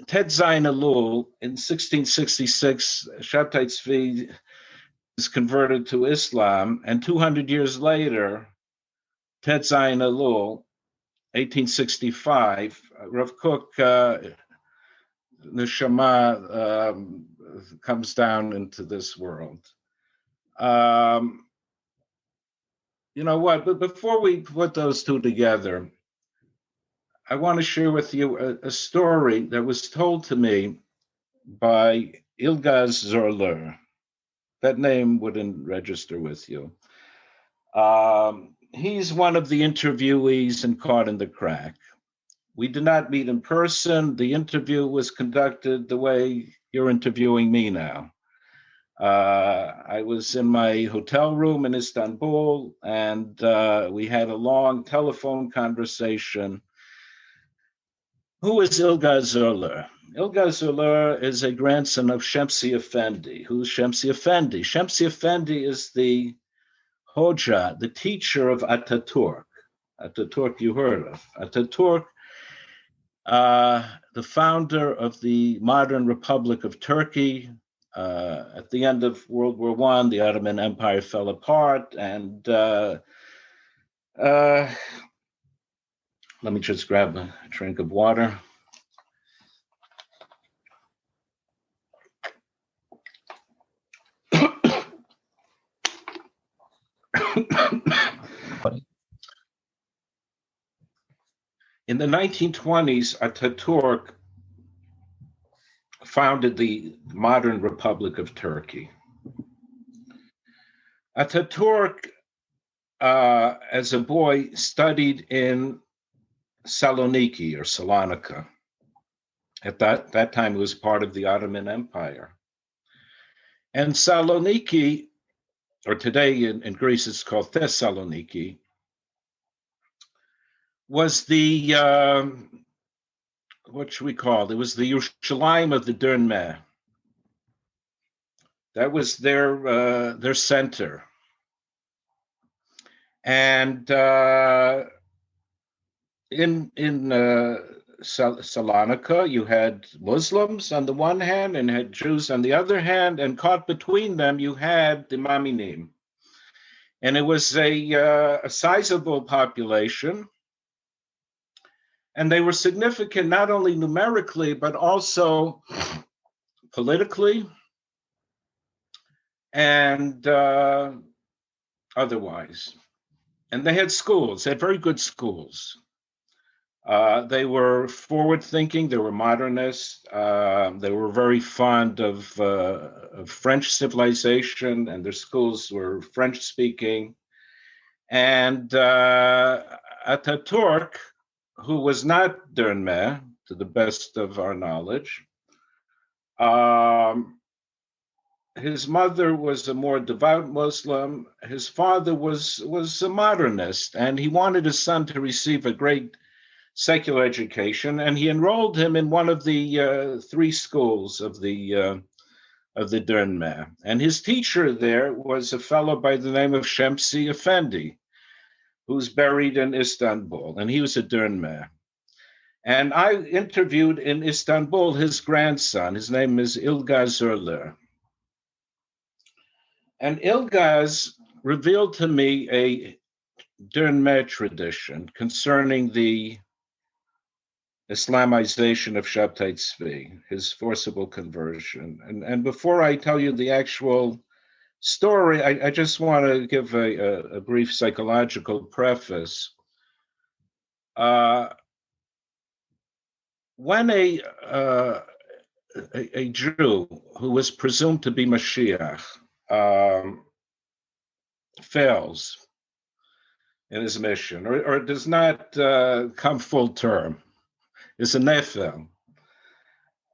Tet Zayin Elul in 1666, Shabtai Tzvi is converted to Islam, and 200 years later, Tet Zayin Elul, 1865, Rav Kook, Neshama, comes down into this world. You know what? But before we put those two together, I want to share with you a story that was told to me by Ilgaz Zorler. That name wouldn't register with you. He's one of the interviewees in Caught in the Crack. We did not meet in person. The interview was conducted the way you're interviewing me now. I was in my hotel room in Istanbul, and we had a long telephone conversation. Who is Ilgaz Zorler? Ilgaz Zorler is a grandson of Shemsi Effendi. Who's Shemsi Effendi? Shemsi Effendi is the Hoja, the teacher of Ataturk. Ataturk you heard of. Ataturk, the founder of the modern Republic of Turkey. At the end of World War I, the Ottoman Empire fell apart, and let me just grab a drink of water. In the 1920s, Ataturk founded the modern Republic of Turkey. Ataturk, as a boy, studied in Saloniki or Salonika. At that time, it was part of the Ottoman Empire. And Saloniki, or today in Greece, it's called Thessaloniki, was the, what should we call it? It was the Yerushalayim of the Dönme. That was their center. And in Salonika, you had Muslims on the one hand and had Jews on the other hand, and caught between them, you had the Maminim. And it was a sizable population. And they were significant not only numerically, but also politically and otherwise. And they had schools, they had very good schools. They were forward-thinking, they were modernists, they were very fond of French civilization, and their schools were French-speaking. And Ataturk, who was not Dönme, to the best of our knowledge, His mother was a more devout Muslim. His father was a modernist, and he wanted his son to receive a great secular education, and he enrolled him in one of the three schools of the Dönme. And his teacher there was a fellow by the name of Shemsi Effendi, who's buried in Istanbul, and he was a Dönme. And I interviewed in Istanbul his grandson. His name is Ilgaz Erler. And Ilgaz revealed to me a Dönme tradition concerning the Islamization of Shabtai Tzvi, his forcible conversion. And before I tell you the actual story, I just want to give a brief psychological preface. When a Jew who was presumed to be Mashiach fails in his mission, or does not come full term, is a nefel,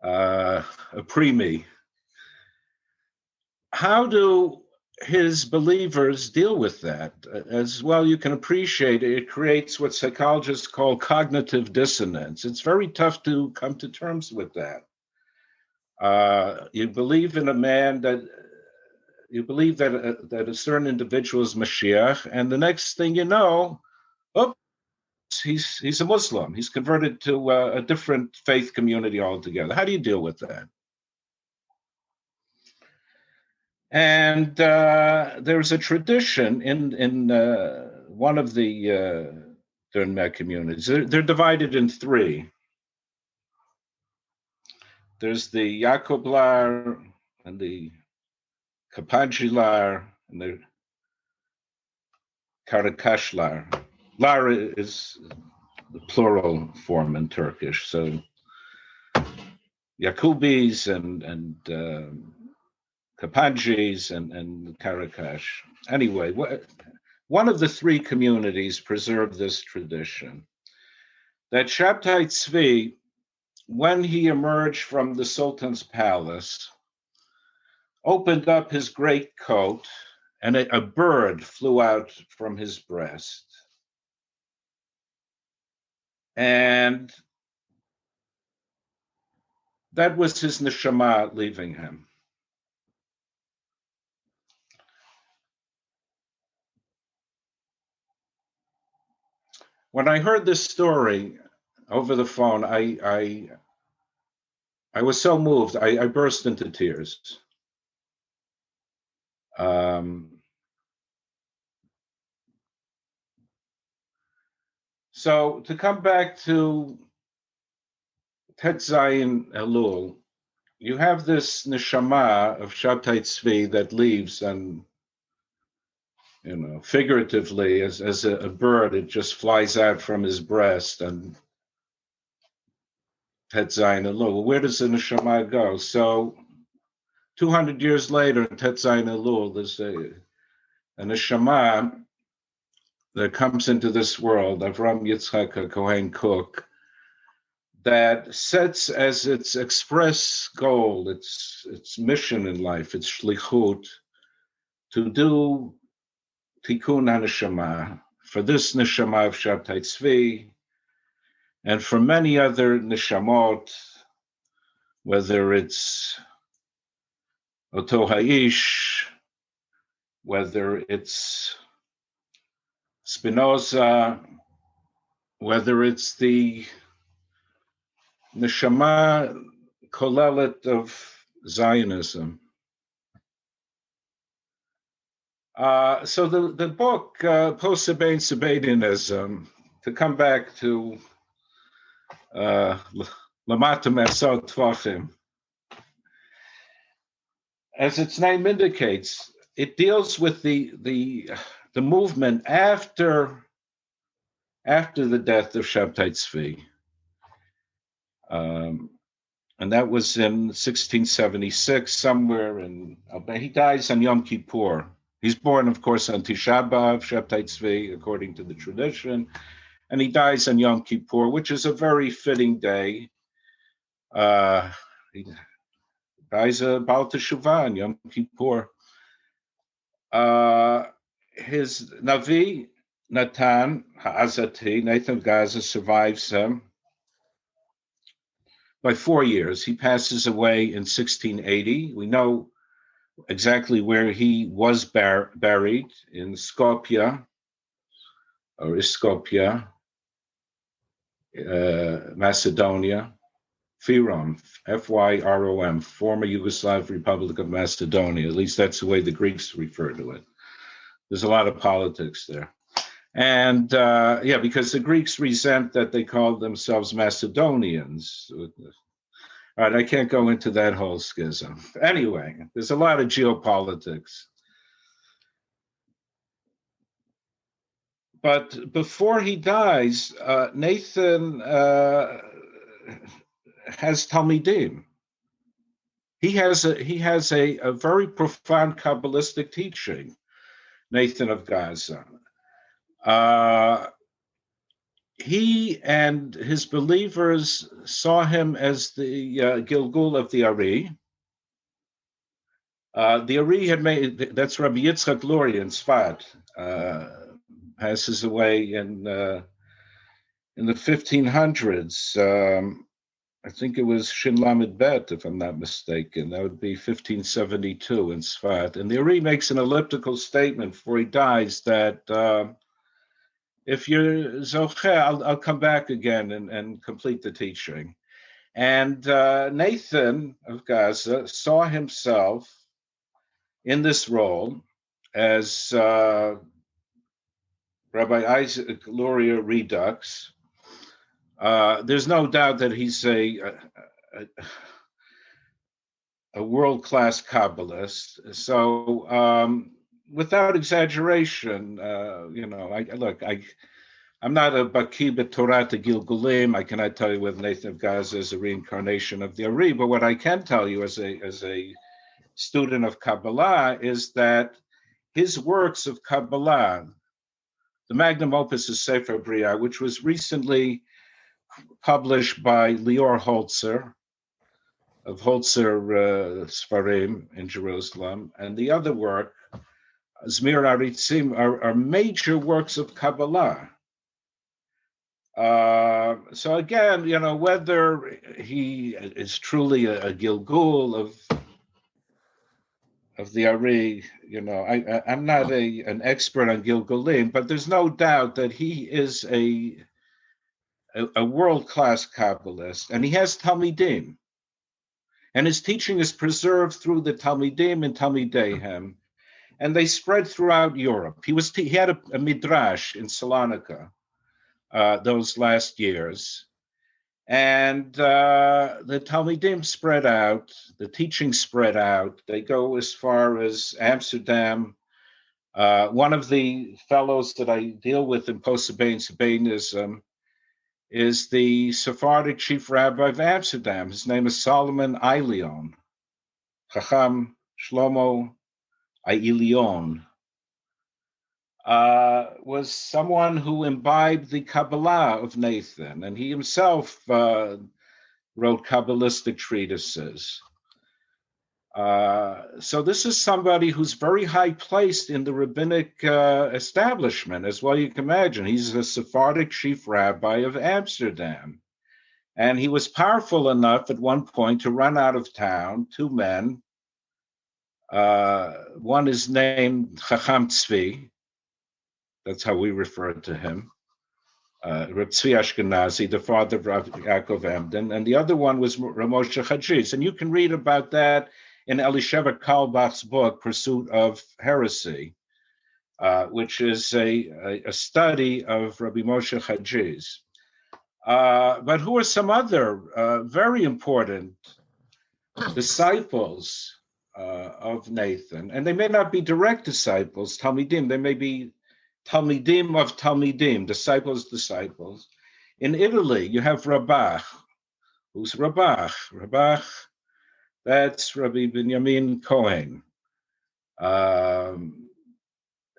a preemie. How do his believers deal with that? As well, you can appreciate it creates what psychologists call cognitive dissonance. It's very tough to come to terms with that. You believe in a man that you believe that a certain individual is Mashiach, and the next thing you know, oops, he's a Muslim. He's converted to a different faith community altogether. How do you deal with that? And there's a tradition in one of the Dönme communities. They're divided in three. There's the Yaakov Lar and the Kapanji Lar and the Karakash Lar. Lar is the plural form in Turkish. So Yakubis and Kapanjis and Karakash. Anyway, one of the three communities preserved this tradition. That Shabtai Tzvi, when he emerged from the Sultan's palace, opened up his great coat, and a bird flew out from his breast. And that was his neshama leaving him. When I heard this story over the phone, I was so moved, I burst into tears. So to come back to Tet Zayin Elul, you have this neshama of Shabtai Tzvi that leaves, and figuratively, as a bird, it just flies out from his breast, and Tet Zayin Elul. Well, where does the neshama go? So 200 years later, in Tet Zayin Elul, there's a neshama that comes into this world, Avram Yitzchak Kohen Kook, that sets as its express goal, its mission in life, its shlichut, to do tikkun haneshama for this neshama of Shabtai Tzvi, and for many other neshamot, whether it's Oto Ha'ish, whether it's Spinoza, whether it's the neshama kolelet of Zionism. So the book, Post-Sabbatean Sabbateanism, to come back to Lamata Mesot Tvachim, as its name indicates, it deals with the movement after the death of Shabtai Tzvi. And that was in 1676, somewhere in, he dies on Yom Kippur. He's born, of course, on Tisha B'Av, Shabtai Tzvi, according to the tradition, and he dies on Yom Kippur, which is a very fitting day. guy's a Baal Teshuvah and Yom Kippur. His Navi, Natan Ha'azati, Nathan of Gaza, survives him by 4 years. He passes away in 1680. We know exactly where he was buried, in Skopje, or Iskopje, Macedonia. Fyrom, Fyrom, former Yugoslav Republic of Macedonia. At least that's the way the Greeks refer to it. There's a lot of politics there. And because the Greeks resent that they called themselves Macedonians. All right, I can't go into that whole schism. Anyway, there's a lot of geopolitics. But before he dies, Nathan has Talmidim. He has a very profound Kabbalistic teaching, Nathan of Gaza. He and his believers saw him as the Gilgul of the Ari. The Ari had made, that's Rabbi Yitzchak Luria in Sfat, passes away in the 1500s. I think it was Shin Lamed Bet, if I'm not mistaken. That would be 1572 in Sfat. And the Ari makes an elliptical statement before he dies that if you're Zocher, I'll come back again and complete the teaching. And Nathan of Gaza saw himself in this role as Rabbi Isaac Luria Redux. There's no doubt that he's a world-class Kabbalist. So, without exaggeration, I'm not a Baki b'Torah Gilgulim. I cannot tell you whether Nathan of Gaza is a reincarnation of the Ari, but what I can tell you as a student of Kabbalah is that his works of Kabbalah, the magnum opus is Sefer Bria, which was recently published by Lior Holzer of Holzer Seforim in Jerusalem, and the other work, Zmir Aritzim, are major works of Kabbalah. So again, whether he is truly a Gilgul of the Ari, I'm not an expert on Gilgulim, but there's no doubt that he is a world-class Kabbalist, and he has Talmidim. And his teaching is preserved through the Talmidim and Talmideihem, and they spread throughout Europe. He had a midrash in Salonika those last years, and the Talmidim spread out, the teaching spread out. They go as far as Amsterdam. One of the fellows that I deal with in Post-Sabbatean Sabbateanism is the Sephardic chief rabbi of Amsterdam. His name is Solomon Eilion, Chacham Shlomo Eilion. Was someone who imbibed the Kabbalah of Nathan, and he himself wrote Kabbalistic treatises. So this is somebody who's very high placed in the rabbinic establishment, as well you can imagine. He's the Sephardic chief rabbi of Amsterdam. And he was powerful enough at one point to run out of town, two men. One is named Chacham Tzvi. That's how we refer to him. Reb Tzvi Ashkenazi, the father of Rav Yaakov Emden. And the other one was Rav Moshe Chajiz. And you can read about that in Elisheva Kalbach's book, Pursuit of Heresy, which is a study of Rabbi Moshe Chajiz. But who are some other very important disciples of Nathan? And they may not be direct disciples, Talmidim. They may be Talmidim of Talmidim, disciples. In Italy, you have Rabach. Who's Rabach? Rabach, that's Rabbi Binyamin Cohen.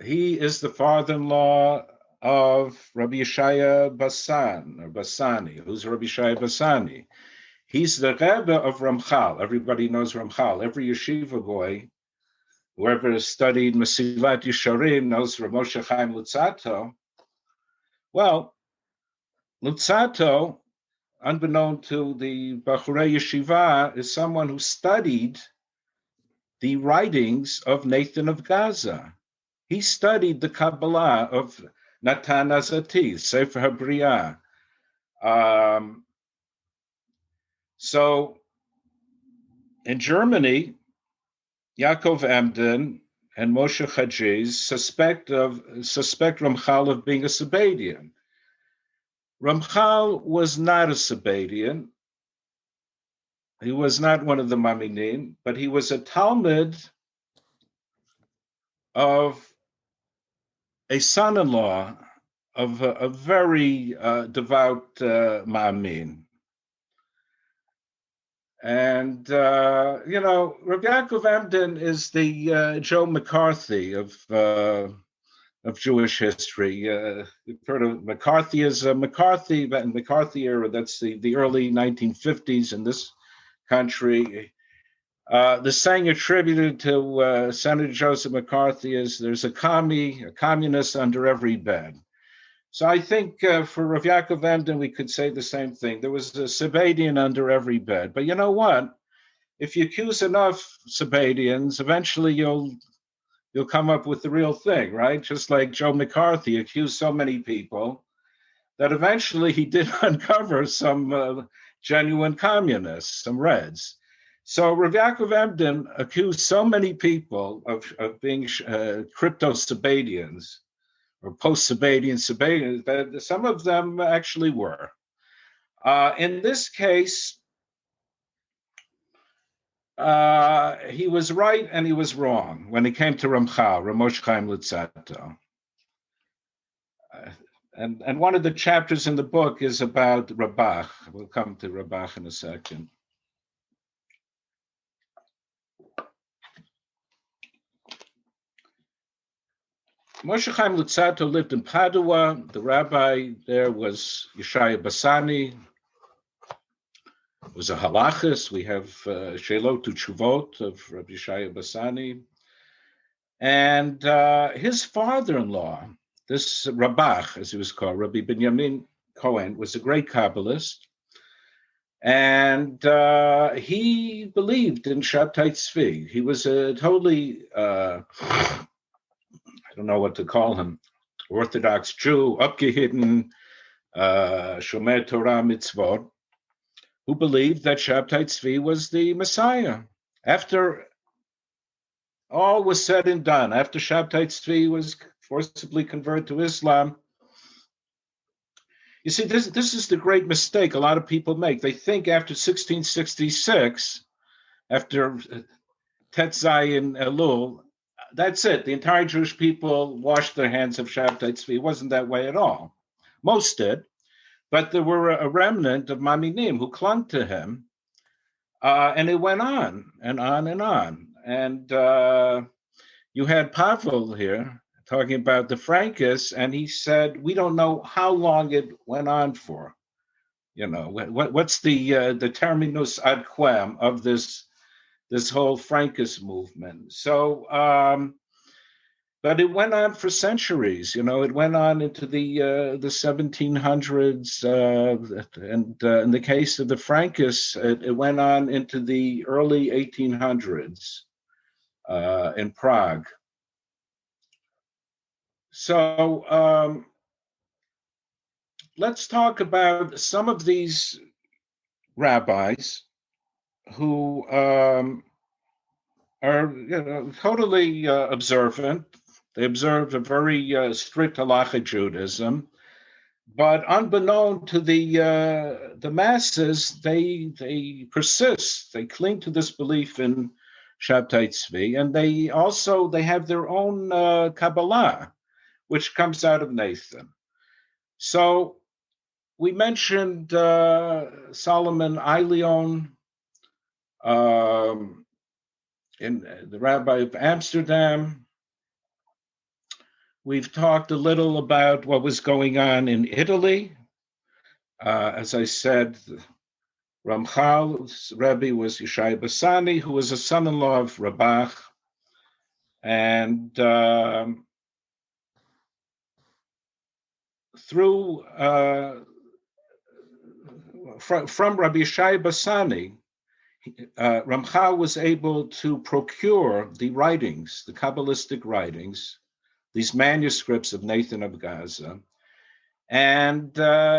He is the father-in-law of Rabbi Yeshaya Bassan, or Bassani. Who's Rabbi Yeshaya Bassani? He's the Rebbe of Ramchal. Everybody knows Ramchal. Every yeshiva boy, whoever has studied Mesilat Yesharim, knows Rav Moshe Chaim Luzzatto. Well, Luzzatto, unbeknown to the Bachurei Yeshiva, is someone who studied the writings of Nathan of Gaza. He studied the Kabbalah of Natan Azati, Sefer HaBriyah. So in Germany, Yaakov Emden and Moshe Chajiz suspect Ramchal of being a Sabbatean. Ramchal was not a Sabbatean. He was not one of the Maminim, but he was a Talmud of a son-in-law of a very devout Ma'amin. And, Rav Yaakov Emden is the Joe McCarthy of Jewish history. You've heard of McCarthyism. McCarthy, in the McCarthy era, that's the early 1950s in this country. The saying attributed to Senator Joseph McCarthy is, there's a communist under every bed. So I think for Rav Yaakov Emden, we could say the same thing. There was a Sabbatian under every bed. But you know what? If you accuse enough Sabbatians, eventually you'll come up with the real thing, right? Just like Joe McCarthy accused so many people that eventually he did uncover some genuine communists, some Reds. So Rav Yaakov Emden accused so many people of being crypto-Sabbatians, or post-Sabbatean, that some of them actually were. In this case, he was right and he was wrong when it came to Ramchal, Rav Moshe Chaim Luzzatto. And one of the chapters in the book is about Rabach. We'll come to Rabach in a second. Moshe Chaim Luzzatto lived in Padua. The rabbi there was Yeshaya Bassani, was a halachist. We have Shelot Utshuvot of Rabbi Yeshaya Bassani. And his father-in-law, this Rabach, as he was called, Rabbi Binyamin Cohen, was a great Kabbalist. And he believed in Shabtai Tzvi. He was a totally... I don't know what to call him, Orthodox Jew, upgehidden, Shomer Torah Mitzvot, who believed that Shabtai Tzvi was the Messiah. After all was said and done, after Shabtai Tzvi was forcibly converted to Islam, you see, this is the great mistake a lot of people make. They think after 1666, after Tet Zayin Elul, that's it. The entire Jewish people washed their hands of Shabtai Tzvi. It wasn't that way at all. Most did, but there were a remnant of Maminim who clung to him, and it went on and on and on. And you had Pavel here talking about the Frankists, and he said, we don't know how long it went on for. You know, what's the terminus ad quem of this whole Frankist movement. So, but it went on for centuries. You know, it went on into the 1700s, and in the case of the Frankists, it went on into the early 1800s in Prague. So let's talk about some of these rabbis who are totally observant. They observe a very strict halachic Judaism, but unbeknown to the masses, they persist. They cling to this belief in Shabtai Tzvi, and they have their own Kabbalah, which comes out of Nathan. So we mentioned Solomon Eilion, in the rabbi of Amsterdam. We've talked a little about what was going on in Italy. As I said, Ramchal's Rebbe was Yishai Basani, who was a son-in-law of Rabach. And through from Rabbi Yishai Basani, Ramchal was able to procure the writings, the Kabbalistic writings, these manuscripts of Nathan of Gaza. And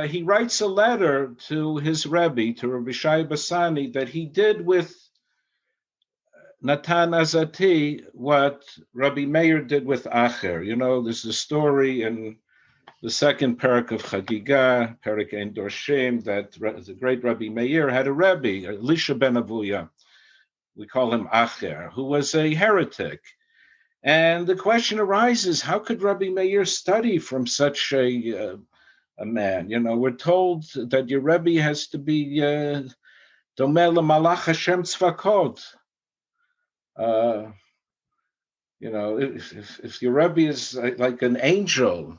he writes a letter to his Rebbe, to Rabbi Yishai Basani, that he did with Natan Azati what Rabbi Meir did with Acher. You know, there's a story in the second parak of Chagiga, Parak Ein Dorshim, that the great Rabbi Meir had a Rebbe, Elisha ben Avuya, we call him Acher, who was a heretic. And the question arises, how could Rabbi Meir study from such a man? You know, we're told that your Rebbe has to be Dönme Malach Hashem Tzvakot. You know, if your Rebbe is like an angel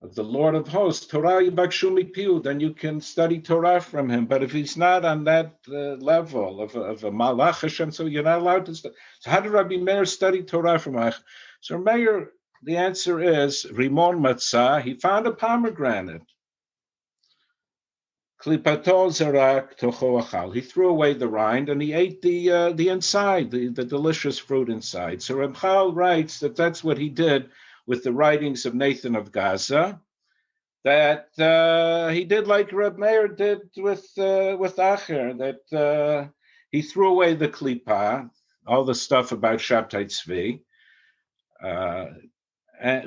of the Lord of hosts, Torah yibakshu mipiu, then you can study Torah from him. But if he's not on that level of a Malach Hashem, so you're not allowed to study. So how did Rabbi Meir study Torah from Ach? So Meir, the answer is Rimon Matzah. He found a pomegranate. Klipato zarak tocho achal. He threw away the rind and he ate the inside, the delicious fruit inside. So Ramchal writes that that's what he did with the writings of Nathan of Gaza, that he did like Reb Meir did with Acher, that he threw away the klipa, all the stuff about Shabtai Tzvi,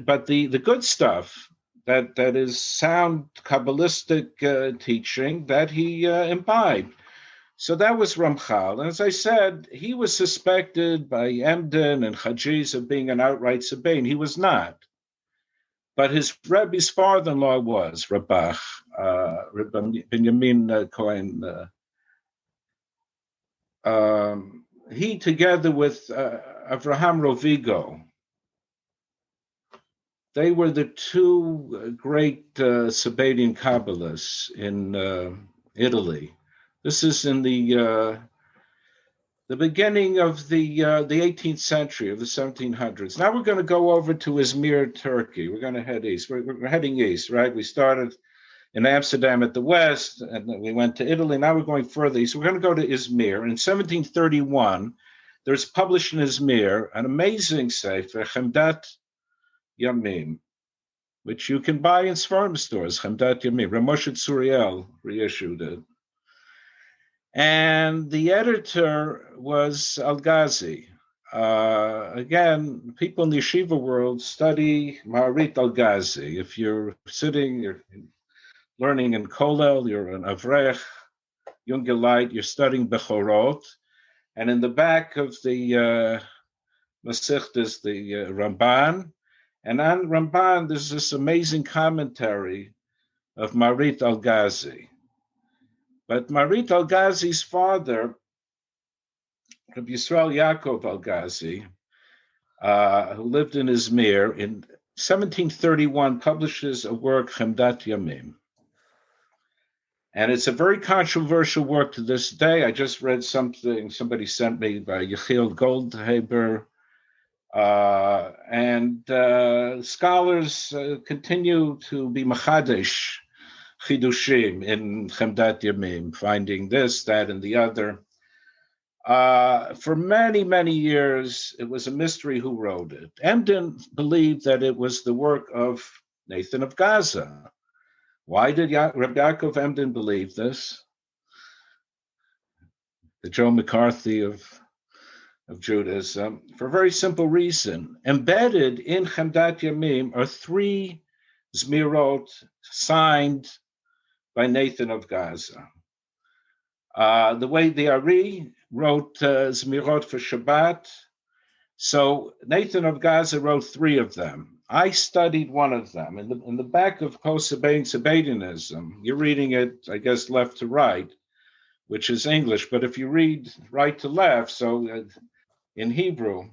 but the good stuff, that is sound Kabbalistic teaching, that he imbibed. So that was Ramchal. And as I said, he was suspected by Emden and Chajiz of being an outright Sabbatean. He was not. But his Rebbe's father-in-law was, Rabach, Benjamin Cohen. He, together with Avraham Rovigo, they were the two great Sabbatean Kabbalists in Italy. This is in the beginning of the 18th century, of the 1700s. Now we're going to go over to Izmir, Turkey. We're going to head east. We're heading east, right? We started in Amsterdam at the west, and then we went to Italy. Now we're going further east. We're going to go to Izmir. In 1731, there's published in Izmir an amazing sefer, Chemdat Yamim, which you can buy in seforim stores, Chemdat Yamim. Ramoshet Suriel reissued it. And the editor was Al-Ghazi. Again, people in the yeshiva world study Maharit Al-Ghazi. If you're learning in Kollel, you're an Avrech, Jungelite, you're studying Bechorot. And in the back of the Masechta is the Ramban. And on Ramban, there's this amazing commentary of Maharit Al-Ghazi. But Maharit Al-Ghazi's father, Rabbi Yisrael Yaakov Al-Ghazi, who lived in Izmir, in 1731 publishes a work, Chemdat Yamim. And it's a very controversial work to this day. I just read something somebody sent me by Yechiel Goldhaber. And scholars continue to be machadesh chidushim in Chemdat Yamim, finding this, that, and the other. For many, many years, it was a mystery who wrote it. Emden believed that it was the work of Nathan of Gaza. Why did Rabbi Yaakov Emden believe this? The Joe McCarthy of Judaism, for a very simple reason. Embedded in Chemdat Yamim are three Zmirot signed by Nathan of Gaza. The way the Ari wrote Zmirot for Shabbat, so Nathan of Gaza wrote three of them. I studied one of them. In the back of Post-Sabbatean Sabbateanism, you're reading it, I guess, left to right, which is English, but if you read right to left, so in Hebrew,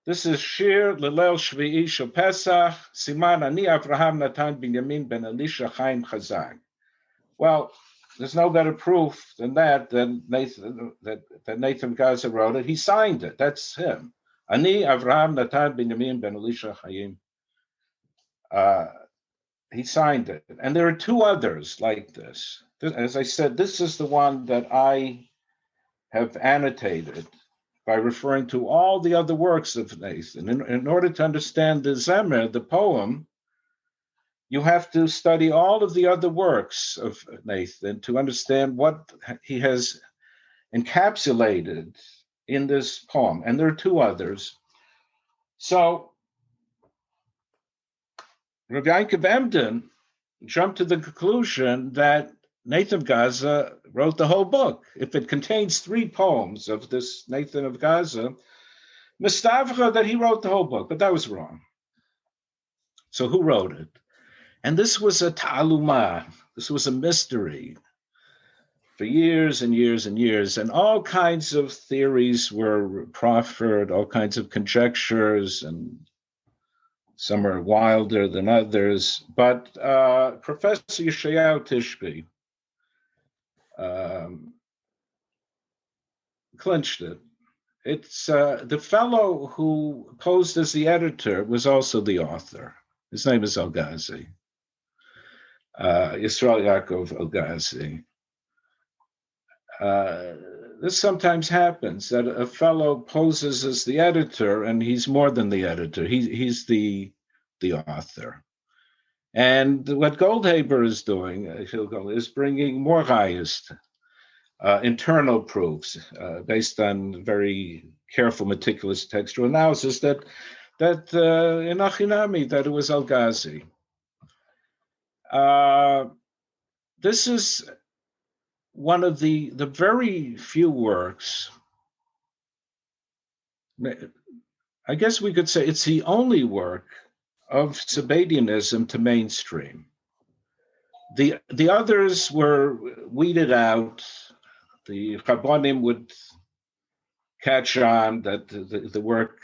this is Shir Lelel Shvi'i Shel Pesach, Siman Ani Avraham Natan Binyamin Ben Elisha Chaim Chazak. Well, there's no better proof than that Nathan Gaza wrote it. He signed it. That's him. Ani Avraham Natan Binyamin Ben Elisha Chaim. He signed it. And there are two others like this. As I said, this is the one that I have annotated by referring to all the other works of Nathan. In order to understand the Zemer, the poem, you have to study all of the other works of Nathan to understand what he has encapsulated in this poem. And there are two others. So Rav Yaakov Emden jumped to the conclusion that Nathan of Gaza wrote the whole book. If it contains 3 poems of this Nathan of Gaza, Mistavcha that he wrote the whole book, but that was wrong. So who wrote it? And this was a ta'aluma. This was a mystery for years and years and years. And all kinds of theories were proffered, all kinds of conjectures, and some are wilder than others. But Professor Yeshayahu Tishby clinched it. It's the fellow who posed as the editor was also the author. His name is El-Ghazi, Yisrael Yaakov El-Ghazi. This sometimes happens, that a fellow poses as the editor, and he's more than the editor. He's the author. And what Goldhaber is doing, is bringing more rayas, internal proofs based on very careful, meticulous textual analysis that in Achinami, that it was El-Ghazi. This is one of the very few works, I guess we could say it's the only work of Sabbateanism to mainstream. The others were weeded out. The Rabbanim would catch on that the work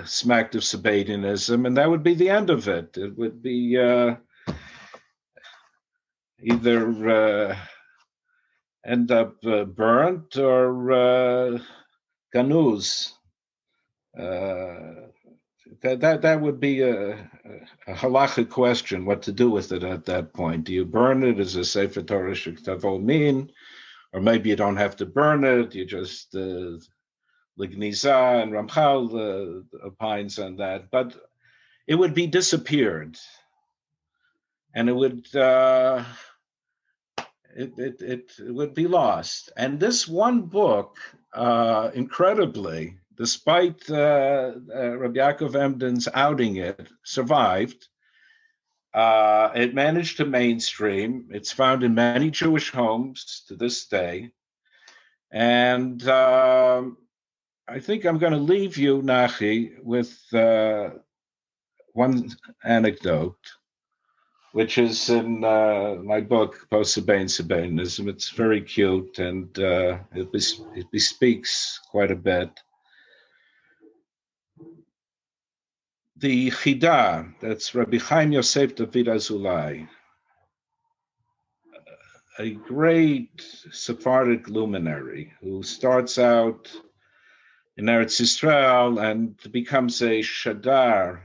smacked of Sabbateanism, and that would be the end of it. It would be either end up burnt or ganuz. That would be a halachic question, what to do with it at that point. Do you burn it as a Sefer Torah Shektavo Min? Or maybe you don't have to burn it, you just Ligniza and Ramchal opines on that. But it would be disappeared. And it would it would be lost. And this one book, incredibly, despite Rabbi Yaakov Emden's outing it, survived. It managed to mainstream. It's found in many Jewish homes to this day. And I think I'm going to leave you, Nachi, with one anecdote, which is in my book, Post-Sabbatean Sabbateanism. It's very cute, and it bespeaks quite a bit. The Chida, that's Rabbi Chaim Yosef David Azulai, a great Sephardic luminary who starts out in Eretz Yisrael and becomes a Shadar,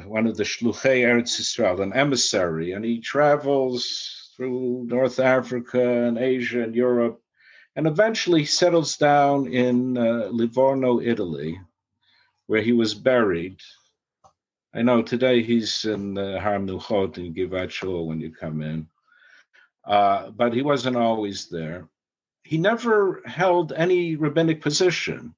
one of the Shluchei Eretz Yisrael, an emissary, and he travels through North Africa and Asia and Europe, and eventually settles down in Livorno, Italy, where he was buried. I know today he's in Har Nuchot in Givat Shul when you come in, but he wasn't always there. He never held any rabbinic position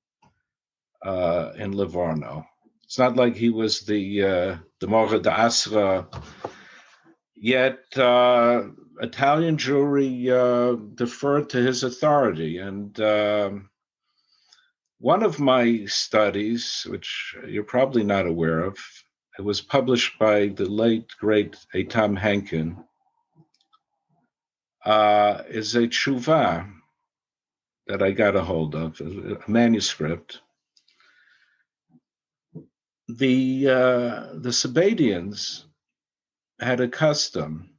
in Livorno. It's not like he was the Mora d'Asra, yet Italian Jewry deferred to his authority. And one of my studies, which you're probably not aware of, it was published by the late, great Eitam Henkin, is a tshuva that I got a hold of, a manuscript. The Sabbateans had a custom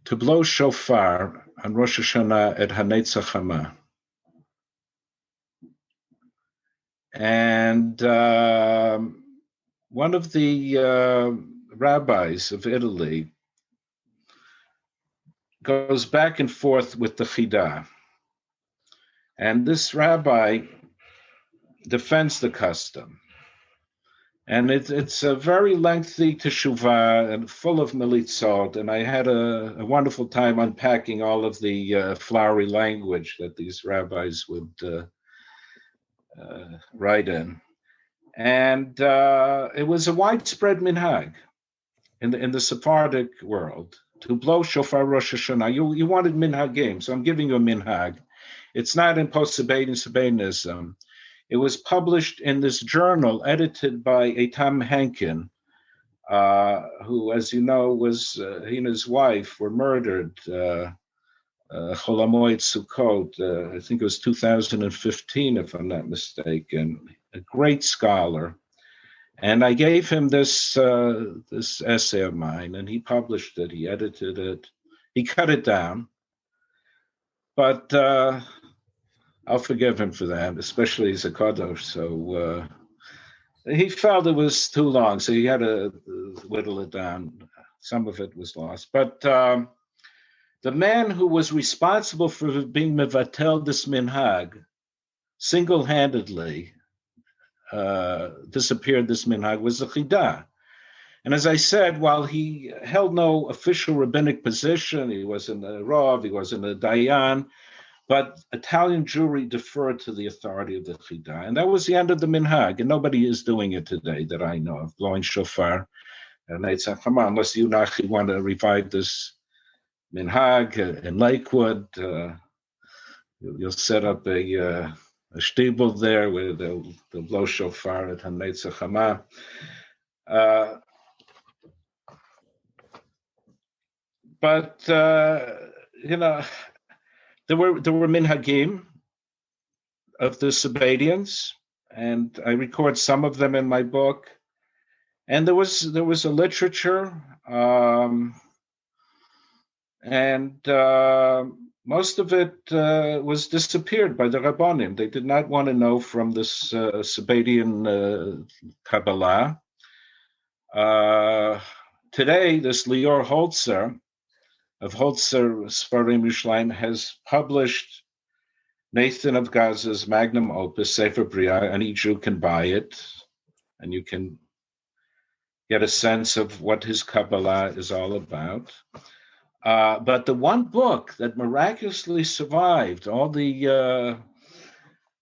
to blow shofar on Rosh Hashanah at Hanetzach Hama. And one of the rabbis of Italy goes back and forth with the Chidah. And this rabbi defends the custom. And it's a very lengthy teshuvah and full of militzot. And I had a wonderful time unpacking all of the flowery language that these rabbis would write in. And it was a widespread minhag in the Sephardic world to blow shofar Rosh Hashanah. You wanted minhagim, so I'm giving you a minhag. It's not in Post-Sabbatean Sabbateanism. It was published in this journal edited by Eitam Henkin, who, as you know, he and his wife were murdered, Chol HaMoed Sukkot, I think it was 2015, if I'm not mistaken, a great scholar. And I gave him this essay of mine, and he published it, he edited it, he cut it down. But I'll forgive him for that, especially as a kadosh. So he felt it was too long, so he had to whittle it down. Some of it was lost. But the man who was responsible for being mevatel this minhag single-handedly disappeared this minhag was the Chidah. And as I said, while he held no official rabbinic position, he wasn't a Rav, he wasn't a Dayan, but Italian Jewry deferred to the authority of the Chidah. And that was the end of the minhag, and nobody is doing it today that I know of, blowing shofar. And they said, come on, unless you, Nachi, want to revive this minhag in Lakewood, you'll set up a shtibel there where they'll blow shofar at Hanetzach Hama. But there were minhagim of the Sabbateans, and I record some of them in my book. And there was a literature, and most of it was disappeared by the Rabbanim. They did not want to know from this Sabbatean Kabbalah. Today, this Lior Holzer of Holzer Seforim Yerushalayim has published Nathan of Gaza's magnum opus, Sefer Bria. Any Jew can buy it, and you can get a sense of what his Kabbalah is all about. But the one book that miraculously survived all the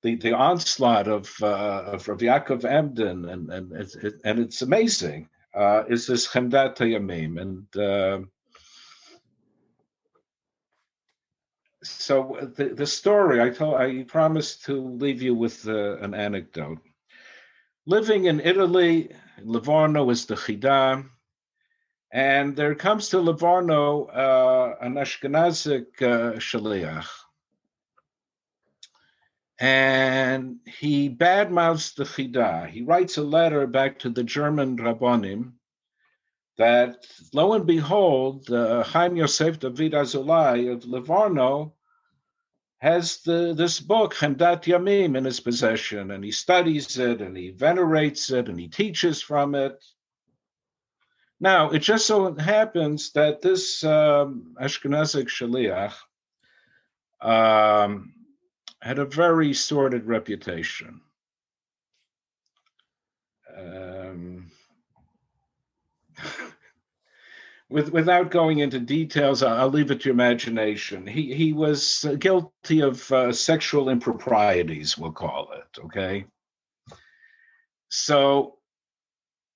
onslaught of Rav Yaakov Emden, and it's amazing, is this Chemdat Hayamim. And so the story, I promised to leave you with an anecdote. Living in Italy, Livorno is the Chidah, and there comes to Livorno an Ashkenazic shaliach, and he badmouths the Chidah. He writes a letter back to the German Rabbonim that, lo and behold, Chaim Yosef David Azulai of Livorno has this book, Chemdat Yamim, in his possession, and he studies it, and he venerates it, and he teaches from it. Now, it just so happens that this Ashkenazic Shaliach had a very sordid reputation. Without going into details, I'll leave it to your imagination. He was guilty of sexual improprieties, we'll call it, okay? So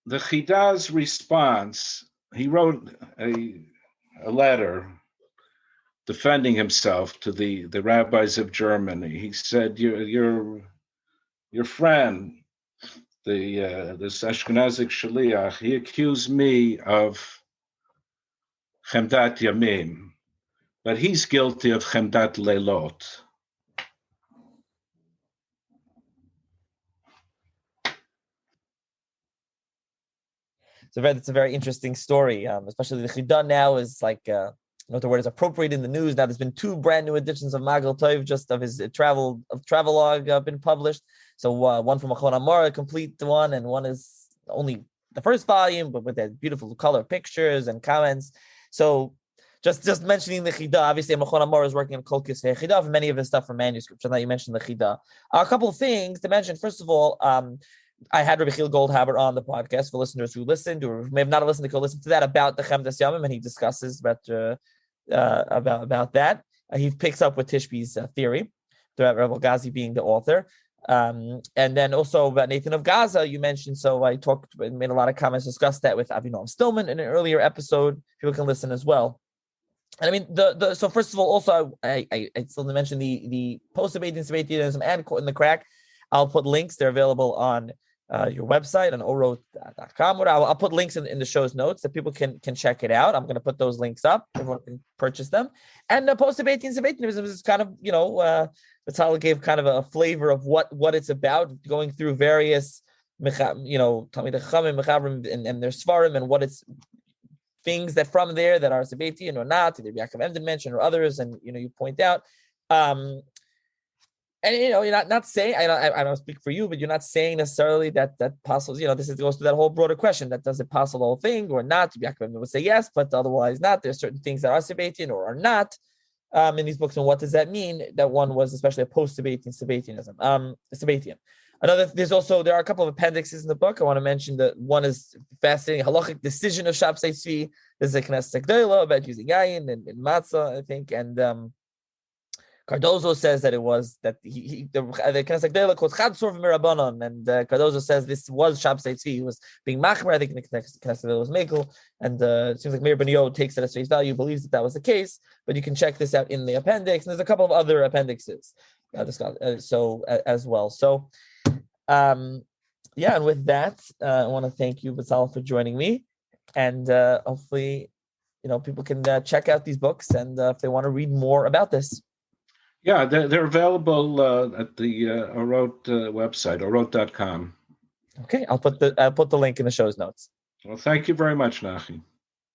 the Chidah's response, he wrote a letter defending himself to the rabbis of Germany. He said, your friend, this Ashkenazic Shaliach, he accused me of Chemdat Yamim, but he's guilty of Chemdat Leilot. So that's a very interesting story, especially the Chidah now is like in other words, appropriating the news. Now there's been 2 brand new editions of Magal Tov, just of his travelogue been published. So one from Achon Amar, a complete one, and one is only the first volume, but with that beautiful color pictures and comments. So just mentioning the Chida, obviously Achon Amar is working on Kol Kisvei Chida, many of his stuff from manuscripts, and that you mentioned the Chida. A couple of things to mention. First of all, I had Rabbi Chil Goldhaber on the podcast for listeners who listened or may have not listened to go listen to that about the Chemdas Yamim, and he discusses about that. He picks up with Tishbi's theory, Rabbi Ghazi being the author. And then also about Nathan of Gaza, you mentioned. So I made a lot of comments, discussed that with Avinoam Stillman in an earlier episode. People can listen as well. And I mean, so first of all, also I still mentioned the Post-Sabbatean Sabbateanism and Caught in the Crack. I'll put links. They're available on your website on orot.com. I'll put links in the show's notes that people can check it out. I'm going to put those links up. Everyone can purchase them. And the Post-Sabbatean Sabbateanism is kind of, Bezalel gave kind of a flavor of what it's about, going through various, Talmidei Chachamim, Mechabrim, and their seforim, and what it's things that from there that are Sabbatean or not, either Yaakov Emden mentioned or others, and you point out. And you're not saying, I don't speak for you, but you're not saying necessarily that apostles, this goes to that whole broader question, that does it apostle the whole thing or not? Yaakov would say yes, but otherwise not. There's certain things that are Sabbatean or are not in these books, and what does that mean? That one was especially a post-Sabbatean Sabbateanism. Sabbatean. There are a couple of appendixes in the book. I want to mention that one is fascinating, halachic decision of Shabsai Tzvi. There's a Knesset Gdola about using yayin and matzah, I think, and Cardozo says that it was that the Knesset Gdola quotes Chadsor Mirabanon, and Cardozo says this was Shabsai Tzvi. He was being machmer. I think the Knesset Gdola was Mekel, and it seems like Meir Ben Yo takes it as face value, believes that was the case. But you can check this out in the appendix, and there's a couple of other appendixes as well. So. And with that, I want to thank you, Bezalel, for joining me, and hopefully, people can check out these books, and if they want to read more about this. Yeah, they're available at the Orot website, orot.com. Okay, I'll put the link in the show's notes. Well, thank you very much, Nachi.